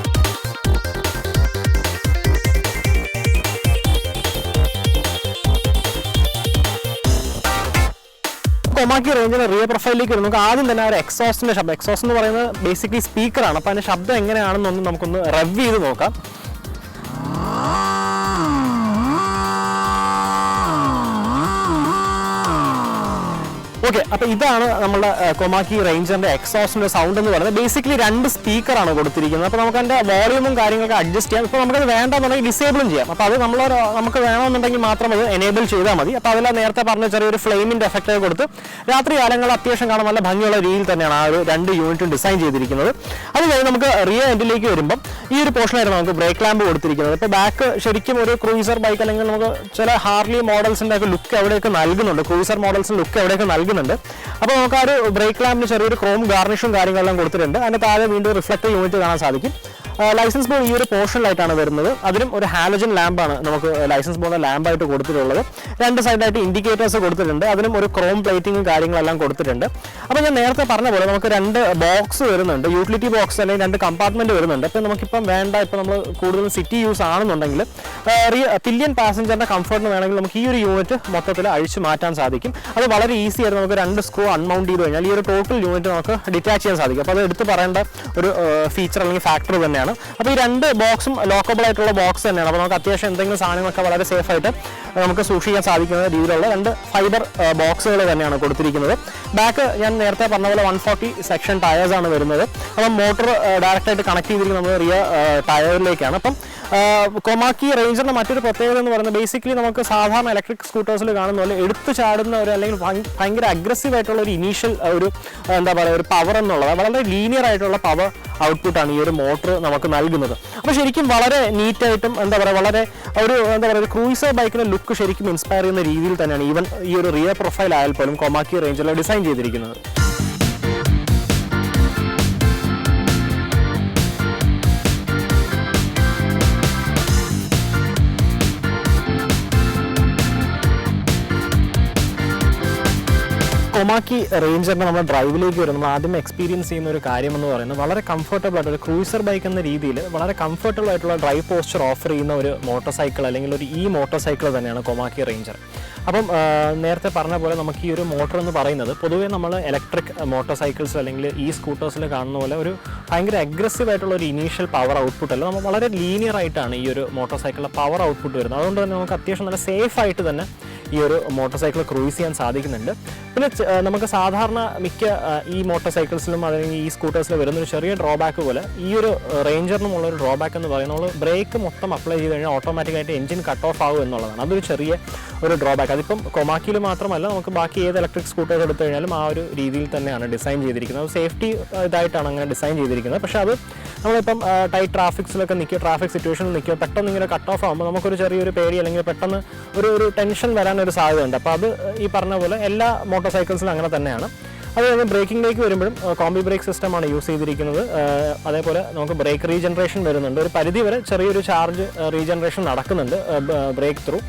കൊമാക്കി റേഞ്ചിന്റെ റിയർ പ്രൊഫൈലിലേക്ക് വരും. നമുക്ക് ആദ്യം തന്നെ ഒരു എക്സോസ്റ്റിന്റെ ശബ്ദം, എക്സോസ്റ്റ് എന്ന് പറയുന്നത് ബേസിക്കലി സ്പീക്കറാണ്. അപ്പോൾ അതിന്റെ ശബ്ദം എങ്ങനെയാണെന്നൊന്ന് നമുക്കൊന്ന് റെവ് ചെയ്ത് നോക്കാം. ഓക്കെ, അപ്പോൾ ഇതാണ് നമ്മുടെ കൊമാക്കി റേഞ്ചറിന്റെ എക്സോസ്റ്റിന്റെ സൗണ്ട് എന്ന് പറയുന്നത്. ബേസിക്കലി 2 സ്പീക്കറാണ് കൊടുത്തിരിക്കുന്നത്. അപ്പോൾ നമുക്ക് അതിന്റെ വോളിയൂമും കാര്യങ്ങളൊക്കെ അഡ്ജസ്റ്റ് ചെയ്യാം. ഇപ്പോൾ നമുക്കത് വേണ്ടെന്നുണ്ടെങ്കിൽ ഡിസേബിളും ചെയ്യാം. അപ്പോൾ അത് നമുക്ക് വേണമെന്നുണ്ടെങ്കിൽ മാത്രം അത് എനേബിൾ ചെയ്താൽ മതി. അപ്പോൾ അതിൽ നേരത്തെ പറഞ്ഞ ചെറിയൊരു ഫ്ലെയിമിന്റെ എഫക്റ്റ് കൊടുത്ത് രാത്രി കാലങ്ങളിൽ അത്യാവശ്യം കാണാൻ നല്ല ഭംഗിയുള്ള രീതിയിൽ തന്നെയാണ് ആ ഒരു 2 യൂണിറ്റും ഡിസൈൻ ചെയ്തിരിക്കുന്നത്. അത് കഴിഞ്ഞ് നമുക്ക് റിയർ എൻഡിലേക്ക് വരുമ്പം ഈ ഒരു പോർഷനായിരുന്നു നമുക്ക് ബ്രേക്ക് ലാമ്പ് കൊടുത്തിരിക്കുന്നത്. ഇപ്പോൾ ബാക്ക് ശരിക്കും ഒരു ക്രൂയിസർ ബൈക്ക് അല്ലെങ്കിൽ നമുക്ക് ചില ഹാർലി മോഡൽസിന്റെ ഒക്കെ ലുക്ക് എവിടെയൊക്കെ നൽകുന്നുണ്ട്, ക്രൂയിസർ മോഡൽസിന്റെ ലുക്ക് എവിടെയൊക്കെ നൽകുന്നുണ്ട്. അപ്പോൾ നമുക്ക് ആ ഒരു ബ്രേക്ക് ലാമ്പിന് ചെറിയൊരു ക്രോം ഗാർണിഷും കാര്യങ്ങളെല്ലാം കൊടുത്തിട്ടുണ്ട്. അതിന് താഴെ വീണ്ടും റിഫ്ലക്റ്റീവ് യൂണിറ്റ് കാണാൻ സാധിക്കും. ലൈസൻസ് ബോർഡ് ഈ ഒരു പോർഷനിലായിട്ടാണ് വരുന്നത്. അതിനും ഒരു ഹാലജൻ ലാമ്പാണ് നമുക്ക് ലൈസൻസ് ബോർഡിന്റെ ലാമ്പായിട്ട് കൊടുത്തിട്ടുള്ളത്. 2 സൈഡായിട്ട് ഇൻഡിക്കേറ്റേഴ്സ് കൊടുത്തിട്ടുണ്ട്. അതിനും ഒരു ക്രോം പ്ലേറ്റിംഗും കാര്യങ്ങളെല്ലാം കൊടുത്തിട്ടുണ്ട്. അപ്പോൾ ഞാൻ നേരത്തെ പറഞ്ഞ പോലെ നമുക്ക് 2 ബോക്സ് വരുന്നുണ്ട്, യൂട്ടിലിറ്റി ബോക്സ് അല്ലെങ്കിൽ 2 കമ്പാർട്ട്മെന്റ് വരുന്നുണ്ട്. അപ്പോൾ നമുക്കിപ്പം വേണ്ട, ഇപ്പോൾ നമ്മൾ കൂടുതൽ സിറ്റി യൂസ് ആണെന്നുണ്ടെങ്കിൽ പില്യൻ പാസഞ്ചറിന്റെ കംഫർട്ടിന് വേണമെങ്കിൽ നമുക്ക് ഈ ഒരു യൂണിറ്റ് മൊത്തത്തിൽ അഴിച്ചു മാറ്റാൻ സാധിക്കും. അത് വളരെ ഈസി ആയിട്ട് നമുക്ക് 2 സ്ക്രൂ അൺമൗണ്ട് ചെയ്ത് കഴിഞ്ഞാൽ ഈ ഒരു ടോട്ടൽ യൂണിറ്റ് നമുക്ക് ഡിറ്റാച്ച് ചെയ്യാൻ സാധിക്കും. അപ്പോൾ അത് എടുത്ത് പറയേണ്ട ഒരു ഫീച്ചർ അല്ലെങ്കിൽ ഫാക്ടർ തന്നെയാണ്. അപ്പോൾ ഈ 2 ബോക്സും ലോക്കബിൾ ആയിട്ടുള്ള ബോക്സ് തന്നെയാണ്. അപ്പോൾ നമുക്ക് അത്യാവശ്യം എന്തെങ്കിലും സാധനങ്ങളൊക്കെ വളരെ സേഫ് ആയിട്ട് നമുക്ക് സൂക്ഷിക്കാൻ സാധിക്കുന്ന രീതിയിലുള്ള 2 ഫൈബർ ബോക്സുകൾ തന്നെയാണ് കൊടുത്തിരിക്കുന്നത്. ബാക്ക് ഞാൻ നേരത്തെ പറഞ്ഞ പോലെ 140 സെക്ഷൻ ടയേഴ്സ് ആണ് വരുന്നത്. അപ്പം മോട്ടോർ ഡയറക്റ്റായിട്ട് കണക്ട് ചെയ്തിരിക്കുന്നത് നമ്മൾ റിയർ ടയറിലേക്കാണ്. അപ്പം കൊമാക്കി റേഞ്ചറിന്റെ മറ്റൊരു പ്രത്യേകത എന്ന് പറയുന്നത് ബേസിക്കലി നമുക്ക് സാധാരണ ഇലക്ട്രിക് സ്കൂട്ടേഴ്സിൽ കാണുന്ന പോലെ എടുത്തു ചാടുന്ന ഒരു അല്ലെങ്കിൽ ഭയങ്കര അഗ്രസീവ് ആയിട്ടുള്ള ഒരു ഇനീഷ്യൽ ഒരു എന്താ പറയുക ഒരു പവർ എന്നുള്ളത് വളരെ ലീനിയർ ആയിട്ടുള്ള പവർ ഔട്ട്പുട്ടാണ് ഈ ഒരു മോട്ടർ നമുക്ക് നൽകുന്നത്. അപ്പോൾ ശരിക്കും വളരെ നീറ്റായിട്ടും എന്താ പറയുക വളരെ ഒരു ക്രൂയിസർ ബൈക്കിന്റെ ലുക്ക് ശരിക്കും ഇൻസ്പയർ ചെയ്യുന്ന രീതിയിൽ തന്നെയാണ് ഈവൻ ഈ ഒരു റിയർ പ്രൊഫൈൽ ആയാൽ പോലും കൊമാക്കി റേഞ്ചറിൽ ഡിസൈൻ ചെയ്തിരിക്കുന്നത്. കൊമാക്കി റേഞ്ചറിന്റെ നമ്മൾ ഡ്രൈവിലേക്ക് വരുമ്പോൾ ആദ്യം എക്സ്പീരിയൻസ് ചെയ്യുന്ന ഒരു കാര്യം എന്ന് പറയുന്നത് വളരെ കംഫർട്ടബിൾ ആയിട്ട് ഒരു ക്രൂയിസർ ബൈക്ക് എന്ന രീതിയിൽ വളരെ കംഫർട്ടബിൾ ആയിട്ടുള്ള ഡ്രൈവ് പോസ്ചർ ഓഫർ ചെയ്യുന്ന ഒരു മോട്ടോർ സൈക്കിൾ അല്ലെങ്കിൽ ഒരു മോട്ടോർ സൈക്കിൾ തന്നെയാണ് കൊമാക്കി റേഞ്ചർ. അപ്പം നേരത്തെ പറഞ്ഞ പോലെ നമുക്ക് ഈ ഒരു മോട്ടർ എന്ന് പറയുന്നത് പൊതുവേ നമ്മൾ ഇലക്ട്രിക് മോട്ടോർ സൈക്കിൾസ് അല്ലെങ്കിൽ സ്കൂട്ടേഴ്സിൽ കാണുന്ന പോലെ ഒരു ഭയങ്കര അഗ്രസീവ് ആയിട്ടുള്ള ഒരു ഇനീഷ്യൽ പവർ ഔട്ട്പുട്ട് അല്ല, നമ്മൾ വളരെ ലീനിയർ ആയിട്ടാണ് ഈ ഒരു മോട്ടോർ സൈക്കിളിലെ പവർ ഔട്ട്പുട്ട് വരുന്നത്. അതുകൊണ്ട് തന്നെ നമുക്ക് അത്യാവശ്യം നല്ല സേഫ് ആയിട്ട് തന്നെ ഈ ഒരു മോട്ടോർ സൈക്കിൾ ക്രൂയിസ് ചെയ്യാൻ സാധിക്കുന്നുണ്ട്. പിന്നെ നമുക്ക് സാധാരണ മിക്ക ഈ മോട്ടോർ സൈക്കിൾസിലും അല്ലെങ്കിൽ ഈ സ്കൂട്ടേഴ്സിലും വരുന്നൊരു ചെറിയ ഡ്രോബാക്ക് പോലെ ഈ ഒരു റേഞ്ചറിനുമുള്ള ഒരു ഡ്രോബാക്ക് എന്ന് പറയുന്നത് നമ്മൾ ബ്രേക്ക് മൊത്തം അപ്ലൈ ചെയ്ത് കഴിഞ്ഞാൽ ഓട്ടോമാറ്റിക്കായിട്ട് എഞ്ചിൻ കട്ട് ഓഫ് ആകും എന്നുള്ളതാണ്. അതൊരു ചെറിയ ഒരു ഡ്രോബാക്ക്. അതിപ്പം കൊമാക്കിയിൽ മാത്രമല്ല, നമുക്ക് ബാക്കി ഏത് ഇലക്ട്രിക് സ്കൂട്ടേഴ്സ് എടുത്തു കഴിഞ്ഞാലും ആ ഒരു രീതിയിൽ തന്നെയാണ് ഡിസൈൻ ചെയ്തിരിക്കുന്നത്. സേഫ്റ്റി ഇതായിട്ടാണ് അങ്ങനെ ഡിസൈൻ ചെയ്തിരിക്കുന്നത്. പക്ഷേ അത് നമ്മളിപ്പം ടൈറ്റ് ട്രാഫിക്സിലൊക്കെ നിൽക്കുക, ട്രാഫിക് സിറ്റുവേഷനിൽ നിൽക്കുക, പെട്ടെന്ന് ഇങ്ങനെ കട്ട് ഓഫ് ആകുമ്പോൾ നമുക്കൊരു ചെറിയൊരു പേടി അല്ലെങ്കിൽ പെട്ടെന്ന് ഒരു ടെൻഷൻ വരാനൊരു സാധ്യതയുണ്ട്. അപ്പോൾ അത് ഈ പറഞ്ഞ പോലെ എല്ലാ മോട്ടോർ സൈക്കിൾസിലും അങ്ങനെ തന്നെയാണ്. അത് കഴിഞ്ഞ് ബ്രേക്കിംഗിലേക്ക് വരുമ്പോഴും കോമ്പി ബ്രേക്ക് സിസ്റ്റമാണ് യൂസ് ചെയ്തിരിക്കുന്നത്. അതേപോലെ നമുക്ക് ബ്രേക്ക് റീജനറേഷൻ വരുന്നുണ്ട്. ഒരു പരിധി വരെ ചെറിയൊരു ചാർജ് റീജനറേഷൻ നടക്കുന്നുണ്ട് ബ്രേക്ക് ത്രൂ.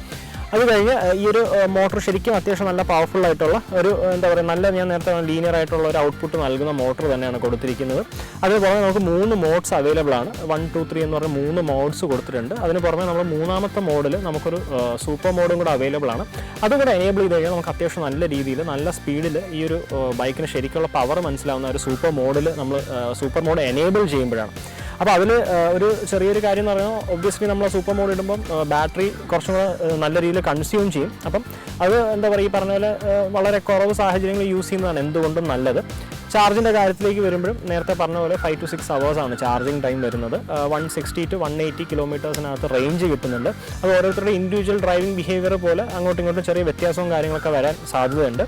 അത് കഴിഞ്ഞ് ഈ ഒരു മോട്ടർ ശരിക്കും അത്യാവശ്യം നല്ല പവർഫുൾ ആയിട്ടുള്ള ഒരു എന്താ പറയുക നല്ല ഞാൻ നേരത്തെ ലീനിയർ ആയിട്ടുള്ള ഒരു ഔട്ട്പുട്ട് നൽകുന്ന മോട്ടർ തന്നെയാണ് കൊടുത്തിരിക്കുന്നത്. അതുപോലെ നമുക്ക് 3 മോഡ്സ് അവൈലബിൾ ആണ്. 1, 2, 3 എന്ന് പറഞ്ഞ 3 മോഡ്സ് കൊടുത്തിട്ടുണ്ട്. അതിന് പുറമെ നമ്മൾ 3ാമത്തെ മോഡിൽ നമുക്കൊരു സൂപ്പർ മോഡും കൂടെ അവൈലബിൾ ആണ്. അതുകൂടെ എനേബിൾ ചെയ്ത് കഴിഞ്ഞാൽ നമുക്ക് അത്യാവശ്യം നല്ല രീതിയിൽ നല്ല സ്പീഡിൽ ഈ ഒരു ബൈക്കിന് ശരിക്കുള്ള പവർ മനസ്സിലാവുന്ന ഒരു സൂപ്പർ മോഡിൽ നമ്മൾ സൂപ്പർ മോഡ് എനേബിൾ ചെയ്യുമ്പോഴാണ്. അപ്പോൾ അതിൽ ഒരു ചെറിയൊരു കാര്യം എന്ന് പറയുന്നത് ഒബ്വിയസ്ലി നമ്മൾ സൂപ്പർ മോഡ് ഇടുമ്പം ബാറ്ററി കുറച്ചും കൂടെ നല്ല രീതിയിൽ കൺസ്യൂം ചെയ്യും. അപ്പം അത് എന്താ പറയുക ഈ പറഞ്ഞ പോലെ വളരെ കുറവ് സാഹചര്യങ്ങളിൽ യൂസ് ചെയ്യുന്നതാണ് എന്തുകൊണ്ടും നല്ലത്. ചാർജിൻ്റെ കാര്യത്തിലേക്ക് വരുമ്പോഴും നേരത്തെ പറഞ്ഞ പോലെ 5 to 6 hours ചാർജിങ് ടൈം വരുന്നത്. 160 to 180 കിലോമീറ്റേഴ്സിനകത്ത് റേഞ്ച് കിട്ടുന്നുണ്ട്. അത് ഓരോരുത്തരുടെ ഇൻഡിവിജ്വൽ ഡ്രൈവിംഗ് ബിഹേവിയർ പോലെ അങ്ങോട്ടും ഇങ്ങോട്ടും ചെറിയ വ്യത്യാസവും കാര്യങ്ങളൊക്കെ വരാൻ സാധ്യതയുണ്ട്.